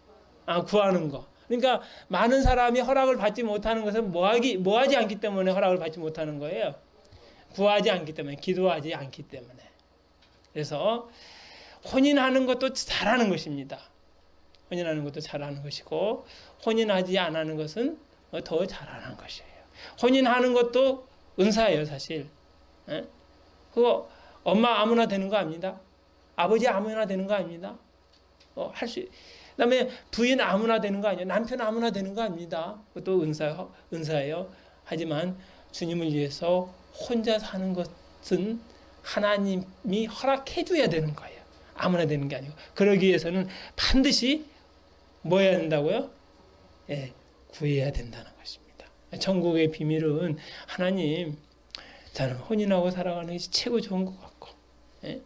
A: 구하는 거. 그러니까 많은 사람이 허락을 받지 못하는 것은 뭐하지 않기 때문에 허락을 받지 못하는 거예요. 구하지 않기 때문에, 기도하지 않기 때문에. 그래서 혼인하는 것도 잘하는 것입니다. 혼인하는 것도 잘하는 것이고 혼인하지 않는 것은 더 잘하는 것이에요. 혼인하는 것도 은사예요, 사실. 예? 그거 엄마 아무나 되는 거 아닙니다. 아버지 아무나 되는 거 아닙니다. 그다음에 부인 아무나 되는 거 아니에요. 남편 아무나 되는 거 아닙니다. 그것도 은사예요. 하지만 주님을 위해서 혼자 사는 것은 하나님이 허락해 줘야 되는 거예요. 아무나 되는 게 아니고. 그러기 위해서는 반드시 뭐 해야 된다고요? 예, 구해야 된다는 것입니다. 천국의 비밀은 하나님, 저는 혼인하고 살아가는 것이 최고 좋은 것 같고, 예?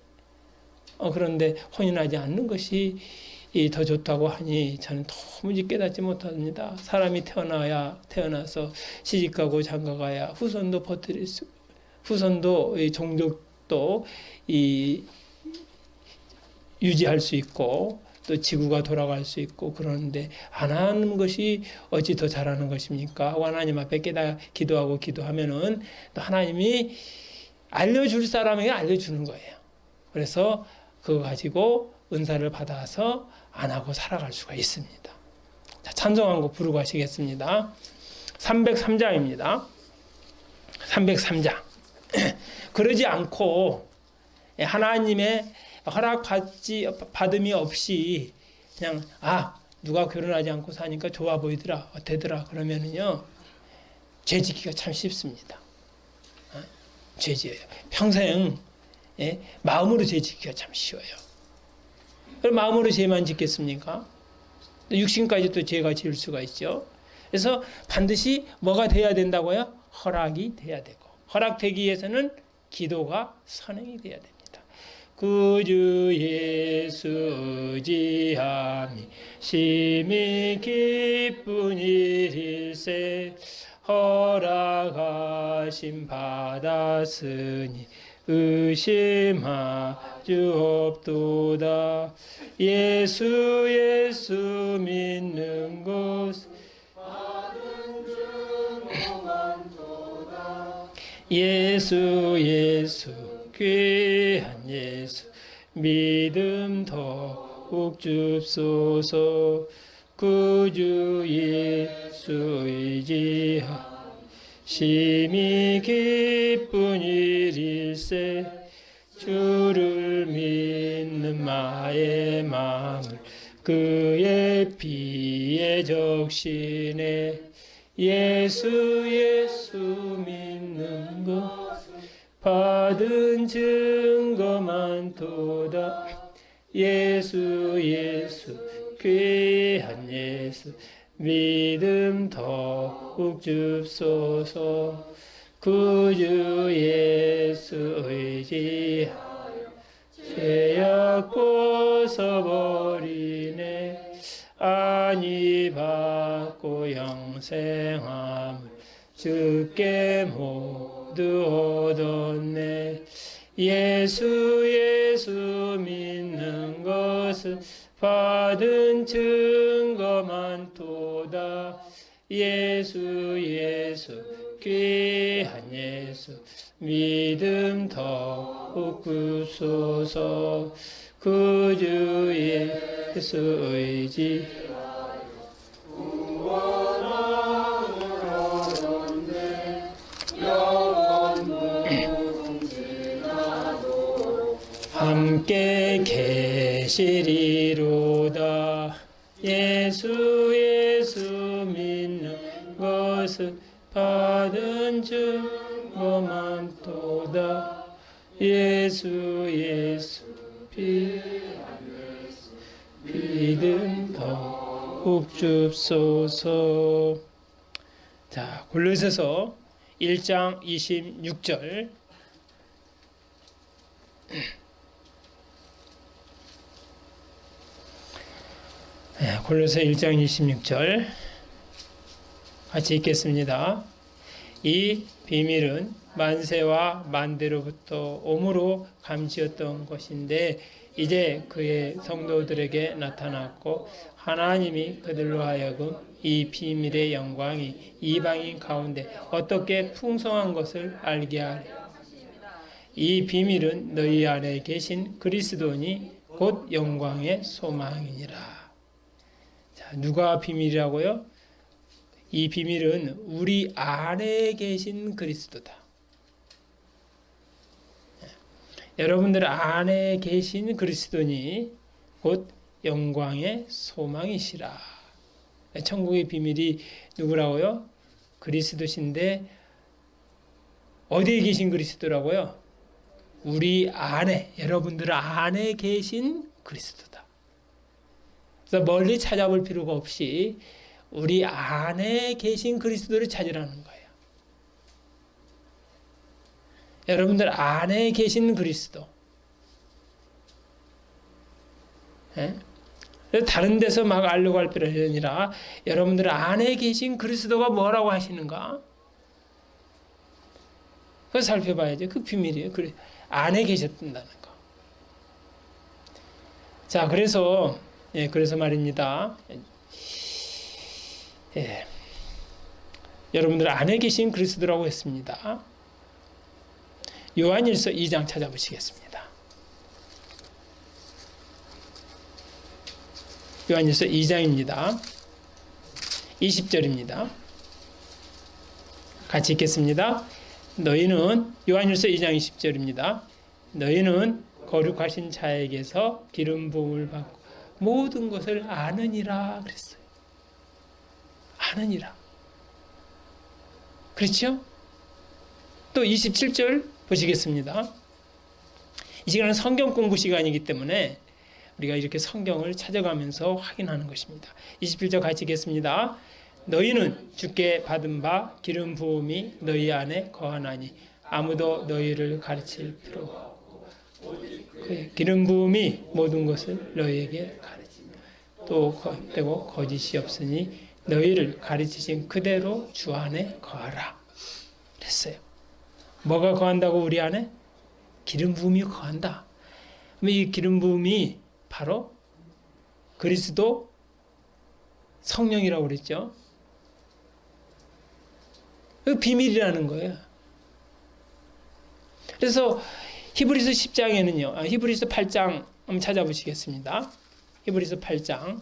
A: 그런데 혼인하지 않는 것이 더 좋다고 하니 저는 도무지 깨닫지 못합니다. 사람이 태어나서 시집가고 장가가야 후손도 이 종족도 유지할 수 있고 또 지구가 돌아갈 수 있고 그러는데 안 하는 것이 어찌 더 잘하는 것입니까? 하고 하나님 앞에 기도하고 기도하면은 또 하나님이 알려줄 사람에게 알려주는 거예요. 그래서 그거 가지고 은사를 받아서 안 하고 살아갈 수가 있습니다. 자, 찬송한 곡 부르고 하시겠습니다. 303장입니다. 303장. 그러지 않고 하나님의 받음이 없이 그냥 누가 결혼하지 않고 사니까 좋아 보이더라 어때더라 그러면은요 죄 짓기가 참 쉽습니다. 죄 지어요. 평생 마음으로 죄 짓기가 참 쉬워요. 그럼 마음으로 죄만 짓겠습니까? 육신까지 또 죄가 지을 수가 있죠. 그래서 반드시 뭐가 돼야 된다고요? 허락이 돼야 되고 허락되기 위해서는 기도가 선행이 돼야 됩니다. 구주 예수 의지함이 심히 기쁜 일일세 허락하심 받았으니 의심하주 없도다. 예수 믿는 것 예수 귀한 예수 믿음 더욱 줍소서. 구주 예수 의지하 심히 기쁜 일일세 주를 믿는 나의 마음을 그의 피에 적시네. 예수 믿는 것 받은 증거만 도다. 예수 귀한 예수 믿음 더욱 줍소서. 구주 예수 의지하여 죄악 벗어버리네. 안위 받고 영생함을 주께 모두 얻었네. 예수 믿는 것은 받은 증거만 도다. 예수 귀한 예수 믿음 더욱 굽소서. 구주 예수 의지하여 구원함을 얻었네. 영원 무궁지나도록 함께 계시리로다. 예수 믿는 것은 받은 증거만 도다. 예수 믿음 더욱 줍소서. 자, 골로새서 1장 26절. 골로새 1장 26절 같이 읽겠습니다. 이 비밀은 만세와 만대로부터 오므로 감지였던 것인데 이제 그의 성도들에게 나타났고 하나님이 그들로 하여금 이 비밀의 영광이 이방인 가운데 어떻게 풍성한 것을 알게 하려. 이 비밀은 너희 안에 계신 그리스도니 곧 영광의 소망이니라. 자, 누가 비밀이라고요? 이 비밀은 우리 안에 계신 그리스도다. 여러분들 안에 계신 그리스도니 곧 영광의 소망이시라. 천국의 비밀이 누구라고요? 그리스도신데 어디에 계신 그리스도라고요? 우리 안에, 여러분들 안에 계신 그리스도다. 그래서 멀리 찾아볼 필요가 없이 우리 안에 계신 그리스도를 찾으라는 거예요. 여러분들 안에 계신 그리스도. 다른 데서 막 알려고 할 필요가 아니라 여러분들 안에 계신 그리스도가 뭐라고 하시는가? 그걸 살펴봐야죠. 그 비밀이에요. 안에 계셨다는 거. 자, 그래서 예, 그래서 말입니다. 예, 여러분들 안에 계신 그리스도라고 했습니다. 요한일서 2장 찾아보시겠습니다. 요한일서 2장입니다. 20절입니다. 같이 읽겠습니다. 너희는 요한일서 2장 20절입니다. 너희는 거룩하신 자에게서 기름 부음을 받고 모든 것을 아느니라 그랬어요. 아느니라. 그렇죠? 또 27절 보시겠습니다. 이 시간은 성경 공부 시간이기 때문에 우리가 이렇게 성경을 찾아가면서 확인하는 것입니다. 27절 같이 읽겠습니다. 너희는 주께 받은 바 기름 부음이 너희 안에 거하나니 아무도 너희를 가르칠 필요가 없고 그 기름 부음이 모든 것을 너희에게 가르치며 또 되고 거짓이 없으니 너희를 가르치신 그대로 주 안에 거하라 그랬어요. 뭐가 거한다고 우리 안에? 기름 부음이 거한다. 이 기름 부음이 바로 그리스도 성령이라고 그랬죠. 그 비밀이라는 거예요. 그래서 히브리서 10장에는요. 히브리서 8장 한번 찾아보시겠습니다. 히브리서 8장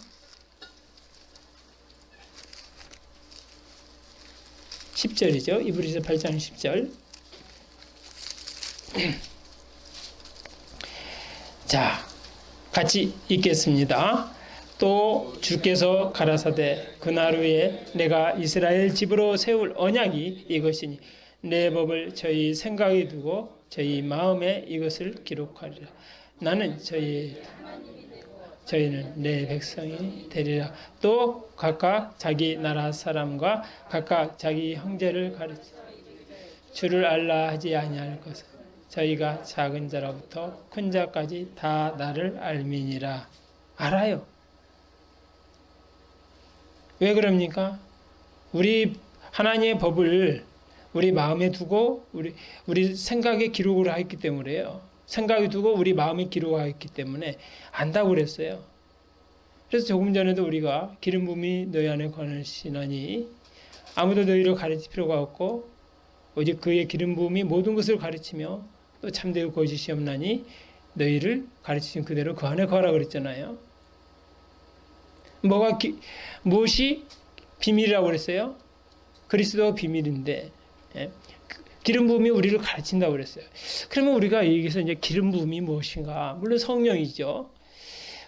A: 10절이죠. 히브리서 8장 10절. 자, 같이 읽겠습니다. 또 주께서 가라사대 그날 후에 내가 이스라엘 집으로 세울 언약이 이것이니 내 법을 저희 생각에 두고 저희 마음에 이것을 기록하리라. 나는 저희는 내 백성이 되리라. 또 각각 자기 나라 사람과 각각 자기 형제를 가르치 주를 알라 하지 아니할 것은 저희가 작은 자로부터 큰 자까지 다 나를 알미니라. 알아요. 왜 그럽니까? 우리 하나님의 법을 우리 마음에 두고 우리 생각에 기록을 하였기 때문에요. 생각에 두고 우리 마음에 기록하였기 때문에 안다고 그랬어요. 그래서 조금 전에도 우리가 기름 부음이 너희 안에 거하시나니 아무도 너희를 가르칠 필요가 없고 오직 그의 기름 부음이 모든 것을 가르치며 또 참되고 거짓이 없나니 너희를 가르치신 그대로 그 안에 거하라 그랬잖아요. 무엇이 비밀이라고 그랬어요? 그리스도가 비밀인데 기름 부음이 우리를 가르친다고 그랬어요. 그러면 우리가 여기서 이제 기름 부음이 무엇인가? 물론 성령이죠.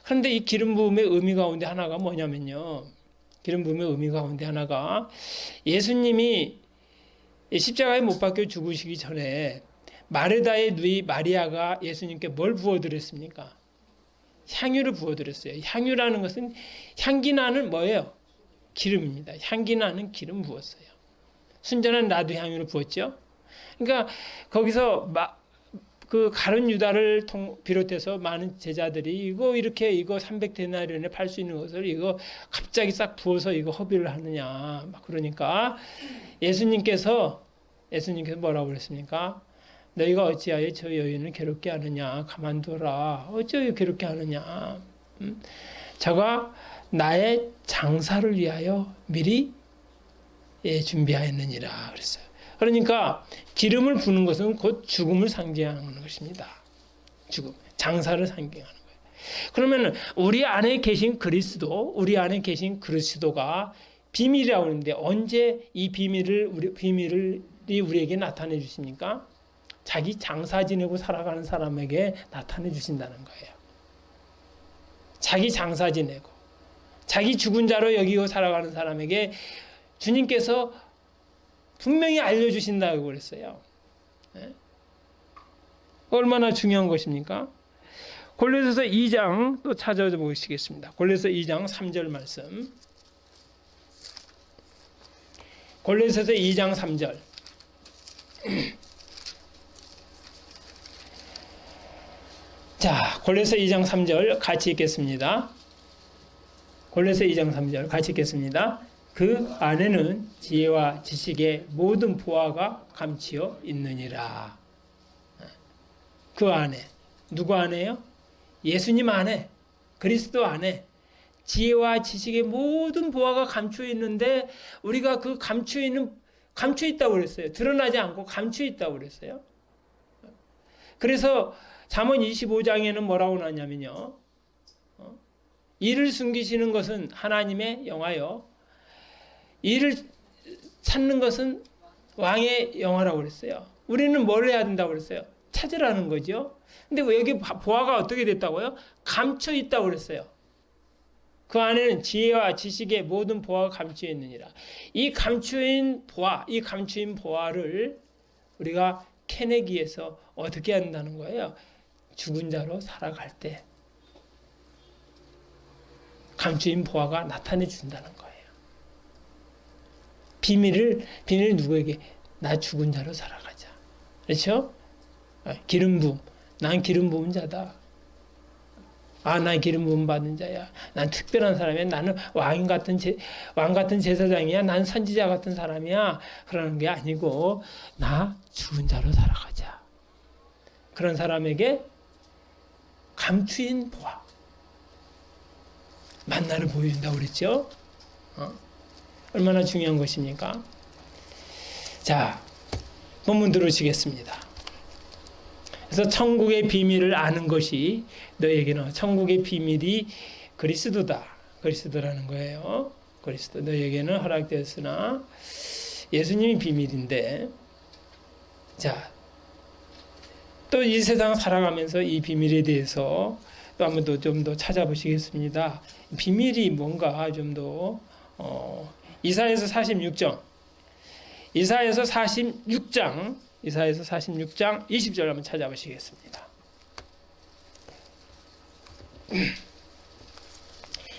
A: 그런데 이 기름 부음의 의미 가운데 하나가 뭐냐면요. 기름 부음의 의미 가운데 하나가 예수님이 십자가에 못 박혀 죽으시기 전에 마르다의 누이 마리아가 예수님께 뭘 부어드렸습니까? 향유를 부어드렸어요. 향유라는 것은 향기 나는 뭐예요? 기름입니다. 향기 나는 기름 부었어요. 순전한 나도 향유를 부었죠. 그러니까 거기서 그 가룟 유다를 비롯해서 많은 제자들이 이거 300데나리온에 팔 수 있는 것을 이거 갑자기 싹 부어서 이거 허비를 하느냐. 막 그러니까 예수님께서 뭐라고 그랬습니까? 너희가 어찌하여 저 여인을 괴롭게 하느냐. 가만둬라. 어찌하여 괴롭게 하느냐. 저가 나의 장사를 위하여 미리 준비하였느니라 그랬어요. 그러니까 기름을 부는 것은 곧 죽음을 상징하는 것입니다. 죽음, 장사를 상징하는 거예요. 그러면 우리 안에 계신 그리스도가 비밀이라고 하는데 언제 이 비밀을 우리에게 나타내 주십니까? 자기 장사 지내고 살아가는 사람에게 나타내 주신다는 거예요. 자기 장사 지내고 자기 죽은 자로 여기고 살아가는 사람에게 주님께서 분명히 알려주신다고 그랬어요. 네? 얼마나 중요한 것입니까? 골로새서 2장 또 찾아보시겠습니다. 골로새서 2장 3절 말씀. 골로새서 2장 3절. 자, 골로새 2장 3절 같이 읽겠습니다. 골로새 2장 3절 같이 읽겠습니다. 그 안에는 지혜와 지식의 모든 보화가 감추어 있느니라. 그 안에 누구 안에요? 예수님 안에, 그리스도 안에 지혜와 지식의 모든 보화가 감추어 있는데 우리가 그 감추어 있다고 그랬어요. 드러나지 않고 감추어 있다고 그랬어요. 그래서 잠언 25장에는 뭐라고 나냐면요. 이를 숨기시는 것은 하나님의 영화요. 이를 찾는 것은 왕의 영화라고 그랬어요. 우리는 뭘 해야 된다고 그랬어요? 찾으라는 거죠. 근데 여기 보화가 어떻게 됐다고요? 감춰 있다고 그랬어요. 그 안에는 지혜와 지식의 모든 보화가 감추어 있느니라. 이 감추인 보화를 우리가 캐내기 위해서 어떻게 한다는 거예요? 죽은 자로 살아갈 때 감추인 보화가 나타내 준다는 거예요. 비밀을 누구에게? 나 죽은 자로 살아가자. 그렇죠? 기름 부음. 난 기름 부은 자다. 난 기름 부음 받은 자야. 난 특별한 사람이야. 나는 왕 같은 제사장이야. 난 선지자 같은 사람이야. 그러는 게 아니고 나 죽은 자로 살아가자. 그런 사람에게 감추인 보화. 만나를 보여준다고 그랬죠? 얼마나 중요한 것입니까? 자, 본문 들으시겠습니다. 그래서 천국의 비밀을 아는 것이 너에게는 천국의 비밀이 그리스도라는 거예요. 그리스도 너에게는 허락되었으나 예수님이 비밀인데, 자, 또 이 세상 살아가면서 이 비밀에 대해서 또 한번 좀 더 찾아보시겠습니다. 비밀이 뭔가 좀 더 이사야서 46장 20절 한번 찾아보시겠습니다.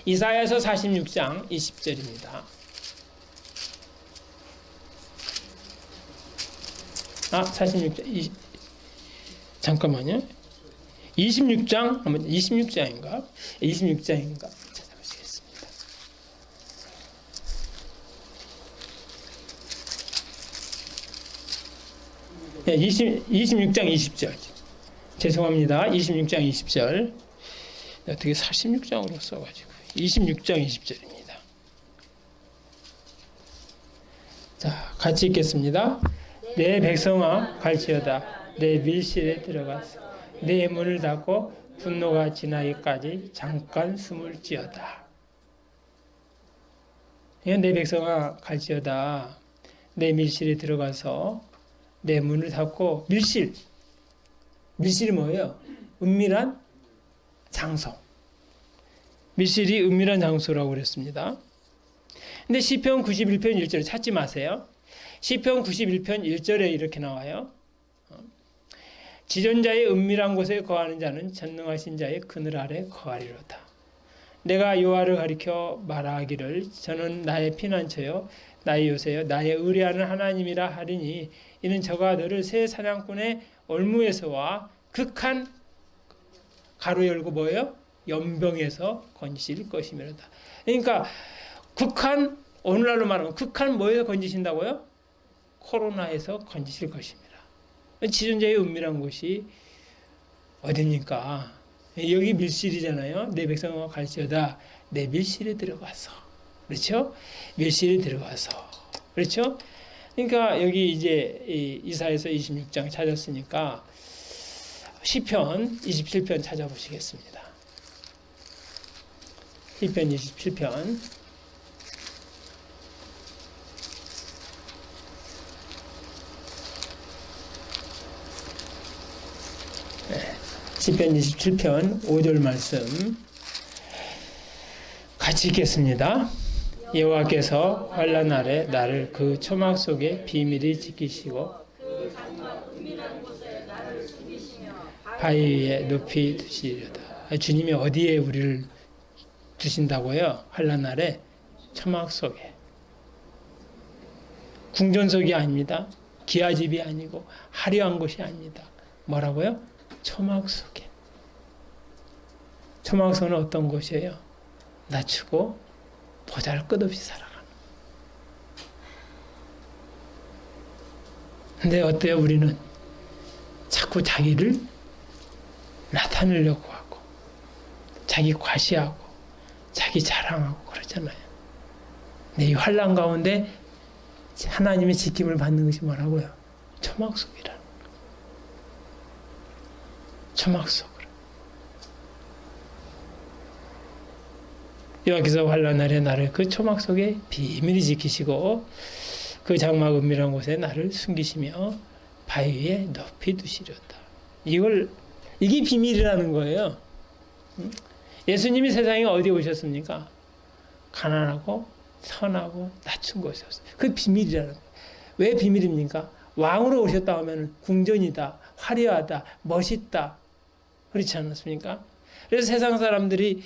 A: 이사야서 46장 20절입니다. 잠깐만요. 26장인가 찾아보시겠습니다. 네, 26장 20절. 죄송합니다. 26장 20절. 어떻게 46장으로 써가지고 26장 20절입니다. 자, 같이 읽겠습니다. 내 백성아 갈지어다. 내 밀실에 들어가서 내 문을 닫고 분노가 지나기까지 잠깐 숨을 지어다. 내 백성아 갈지어다. 내 밀실에 들어가서 내 문을 닫고 밀실이 뭐예요? 은밀한 장소. 밀실이 은밀한 장소라고 그랬습니다. 근데 시편 91편 1절에 찾지 마세요. 시편 91편 1절에 이렇게 나와요. 지존자의 은밀한 곳에 거하는 자는 전능하신 자의 그늘 아래 거하리로다. 내가 여호와를 가리켜 말하기를 저는 나의 피난처요 나의 요새요 나의 의뢰하는 하나님이라 하리니 이는 저가 너를 새 사냥꾼의 올무에서와 극한 가로 열고 뭐예요? 연병에서 건지실 것이며로다. 그러니까 극한, 오늘날로 말하면 극한 뭐에서 건지신다고요? 코로나에서 건지실 것입니다. 지존자의 은밀한 곳이 어딥니까? 여기 밀실이잖아요. 내 백성아 갈지어다. 내 밀실에 들어가서. 그렇죠? 밀실에 들어가서. 그렇죠? 그러니까 여기 이제 이사야서 26장 찾았으니까 시편 27편 찾아보시겠습니다. 시편 27편. 시편 27편 5절 말씀 같이 읽겠습니다. 여호와께서 환난 날에 나를 그 초막 속에 비밀히 지키시고 바위 위에 높이 두시리로다. 주님이 어디에 우리를 두신다고요? 환난 날에 초막 속에. 궁전석이 아닙니다. 기아집이 아니고 화려한 곳이 아닙니다. 뭐라고요? 초막 속에. 초막속은 어떤 곳이에요? 낮추고 보잘것없이 살아가는. 근데 어때요? 우리는 자꾸 자기를 나타내려고 하고 자기 과시하고 자기 자랑하고 그러잖아요. 근데 이 환난 가운데 하나님의 지킴을 받는 것이 뭐라고요? 초막 속이라는 거예요. 초막 속으로. 여호와께서 환난 날에 나를 그 초막 속에 비밀히 지키시고 그 장막 은밀한 곳에 나를 숨기시며 바위 위에 높이 두시려다. 이게 비밀이라는 거예요. 예수님이 세상에 어디에 오셨습니까? 가난하고 선하고 낮춘 곳이었어요. 그 비밀이라는 거예요. 왜 비밀입니까? 왕으로 오셨다 하면 궁전이다, 화려하다, 멋있다. 그렇지 않았습니까? 그래서 세상 사람들이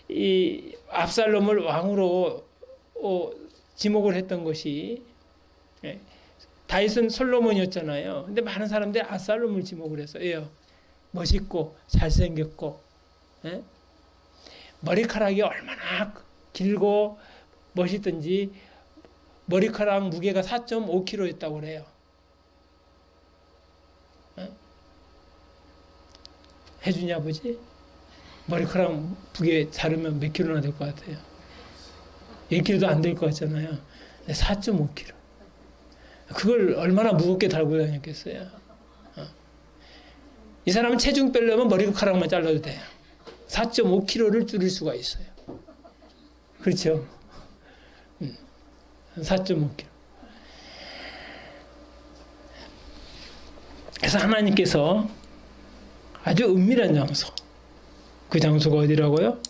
A: 이 압살롬을 왕으로 지목을 했던 것이, 다윗은 솔로몬이었잖아요. 근데 많은 사람들이 압살롬을 지목을 했어요. 멋있고 잘생겼고, 머리카락이 얼마나 길고 멋있든지 머리카락 무게가 4.5kg였다고 그래요. 혜준이 아버지 머리카락 무게 자르면 몇 킬로나 될 것 같아요? 1kg도 안 될 것 같잖아요. 4.5kg. 그걸 얼마나 무겁게 달고 다녔겠어요. 이 사람은 체중 빼려면 머리카락만 잘라도 돼요. 4.5kg를 줄일 수가 있어요. 그렇죠? 4.5kg. 그래서 하나님께서 아주 은밀한 장소, 그 장소가 어디라고요?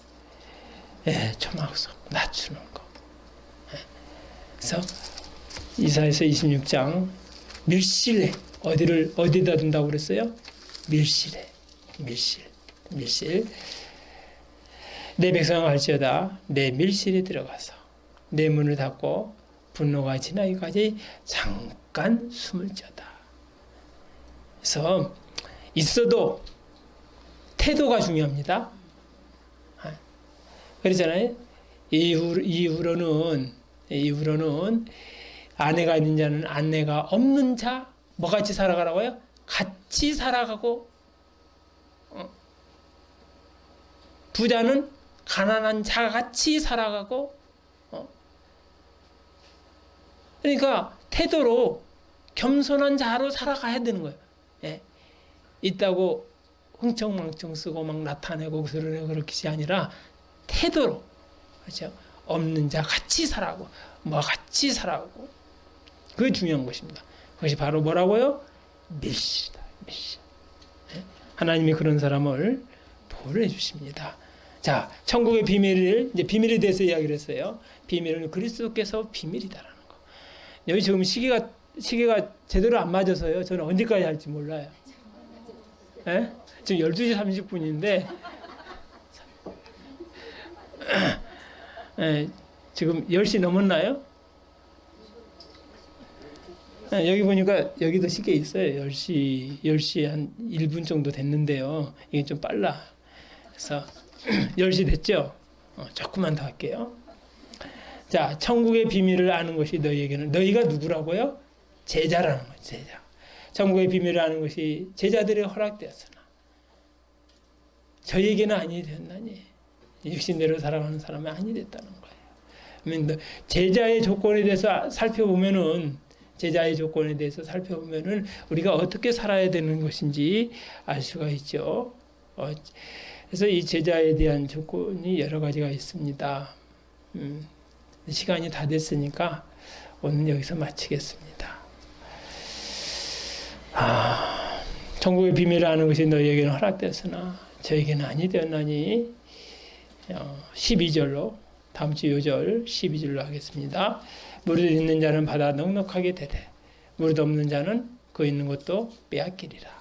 A: 초막속, 낮추는 거. 그래서 이사야서 26장 밀실에 어디다 둔다고 그랬어요? 밀실. 내 백성을 할지어다 내 밀실에 들어가서 내 문을 닫고 분노가 지나기까지 잠깐 숨을 쉬었다. 그래서 있어도 태도가 중요합니다. 그렇잖아요. 이후로는 아내가 있는 자는 아내가 없는 자 뭐 같이 살아가라고요? 같이 살아가고, 부자는 가난한 자 같이 살아가고, 그러니까 태도로 겸손한 자로 살아가야 되는 거예요. 있다고 흥청망청 쓰고 막 나타내고 그렇게 아니라 태도로, 그렇죠? 없는 자 같이 살아가고 뭐 같이 살아가고, 그게 중요한 것입니다. 그것이 바로 뭐라고요? 밀실이다. 밀실. 하나님이 그런 사람을 보호해 주십니다. 자, 천국의 이제 비밀에 대해서 이야기를 했어요. 비밀은 그리스도께서 비밀이다라는 거. 여기 지금 시계가 제대로 안 맞아서요. 저는 언제까지 할지 몰라요. 지금 12시 30분인데, 지금 10시 넘었나요? 여기 보니까 여기도 시계 있어요. 10시 한 1분 정도 됐는데요. 이게 좀 빨라. 그래서 10시 됐죠? 조금만 더 할게요. 자, 천국의 비밀을 아는 것이 너희가 누구라고요? 제자라는 거예요. 제자. 천국의 비밀을 아는 것이 제자들의 허락되었으나 저희에게는 아니 되었나니 육신대로 살아가는 사람은 아니 됐다는 거예요. 제자의 조건에 대해서 살펴보면은 우리가 어떻게 살아야 되는 것인지 알 수가 있죠. 그래서 이 제자에 대한 조건이 여러 가지가 있습니다. 시간이 다 됐으니까 오늘 여기서 마치겠습니다. 천국의 비밀을 아는 것이 너희에게는 허락되었으나 저에게는 아니 되었나니 12절로 다음 주 요절 12절로 하겠습니다. 무릇 있는 자는 받아 넉넉하게 되되 무릇 없는 자는 그 있는 것도 빼앗기리라.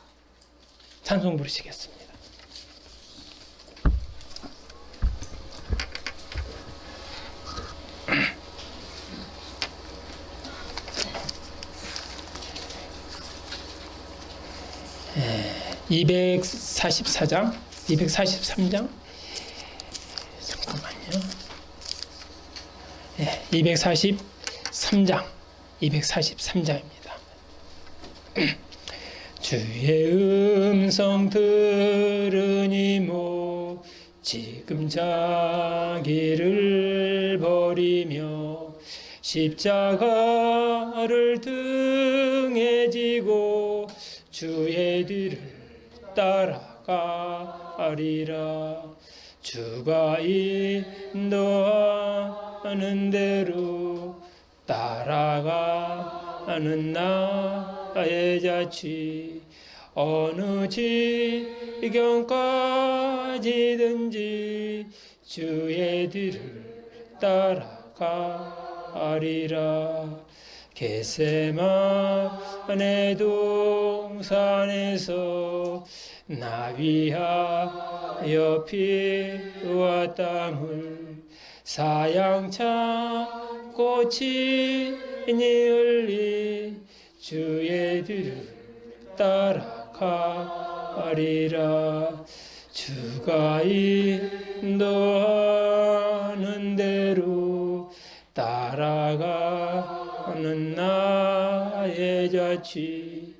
A: 찬송 부르시겠습니다. 네, 243장 잠깐만요. 243장입니다. 주의 음성 들으니 지금 자기를 버리며 십자가를 등에 지고 주의 뒤를 따라가리라. 주가 인도하는 대로 따라가는 나의 자취. 어느 지경까지든지 주의 뒤를 따라가리라. 겟세마네 동산에서 나비하여 피와 땀을 사양차 꽃이 흘리 주의 뒤를 따라가리라. 주가 인도하는 대로 따라가는 나의 자취.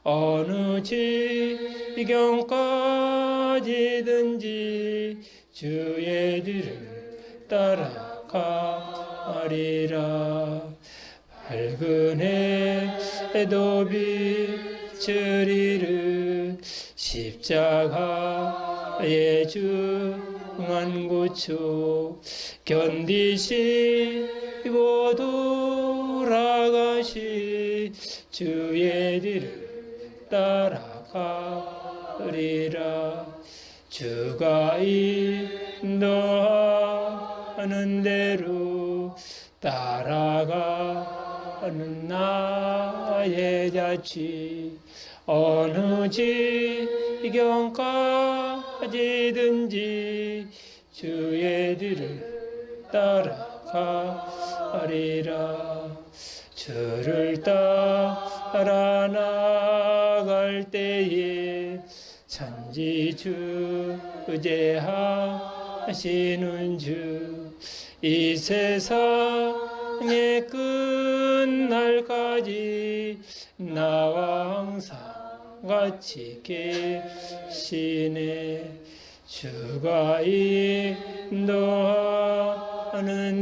A: 어느 지경까지든지 주의 뒤를 따라가리라. 밝은 해도 비추리를 십자가의 중한 고초 견디시고 돌아가시 주의 뒤를 따라가리라. 주가 인도하는 대로 따라가는 나의 자취. 어느 지경까지든지 주의 뒤를 따라가리라. 주를 따라 나갈 때에 천지주제하시는 주, 이 세상의 끝날까지 나와 항상 같이 계시네. 주가 인도하는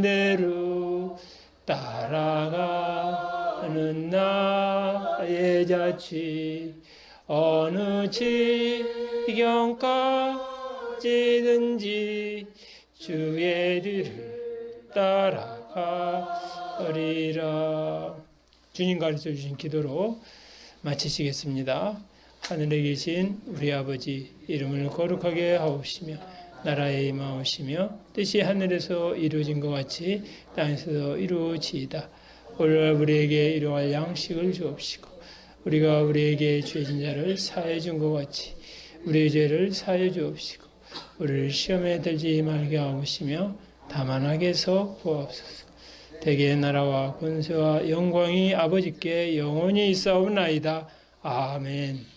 A: 대로 따라가는 나의 자취. 어느 지경까지든지 주의 뒤를 따라가리라. 주님 가르쳐 주신 기도로 마치시겠습니다. 하늘에 계신 우리 아버지, 이름을 거룩하게 하옵시며 나라에 임하옵시며 뜻이 하늘에서 이루어진 것 같이 땅에서도 이루어지이다. 오늘 우리에게 일용할 양식을 주옵시고 우리가 우리에게 죄진 자를 사해 준 것 같이 우리의 죄를 사해 주옵시고 우리를 시험에 들지 말게 하옵시며 다만 악에서 구하옵소서. 대개의 나라와 권세와 영광이 아버지께 영원히 있사옵나이다. 아멘.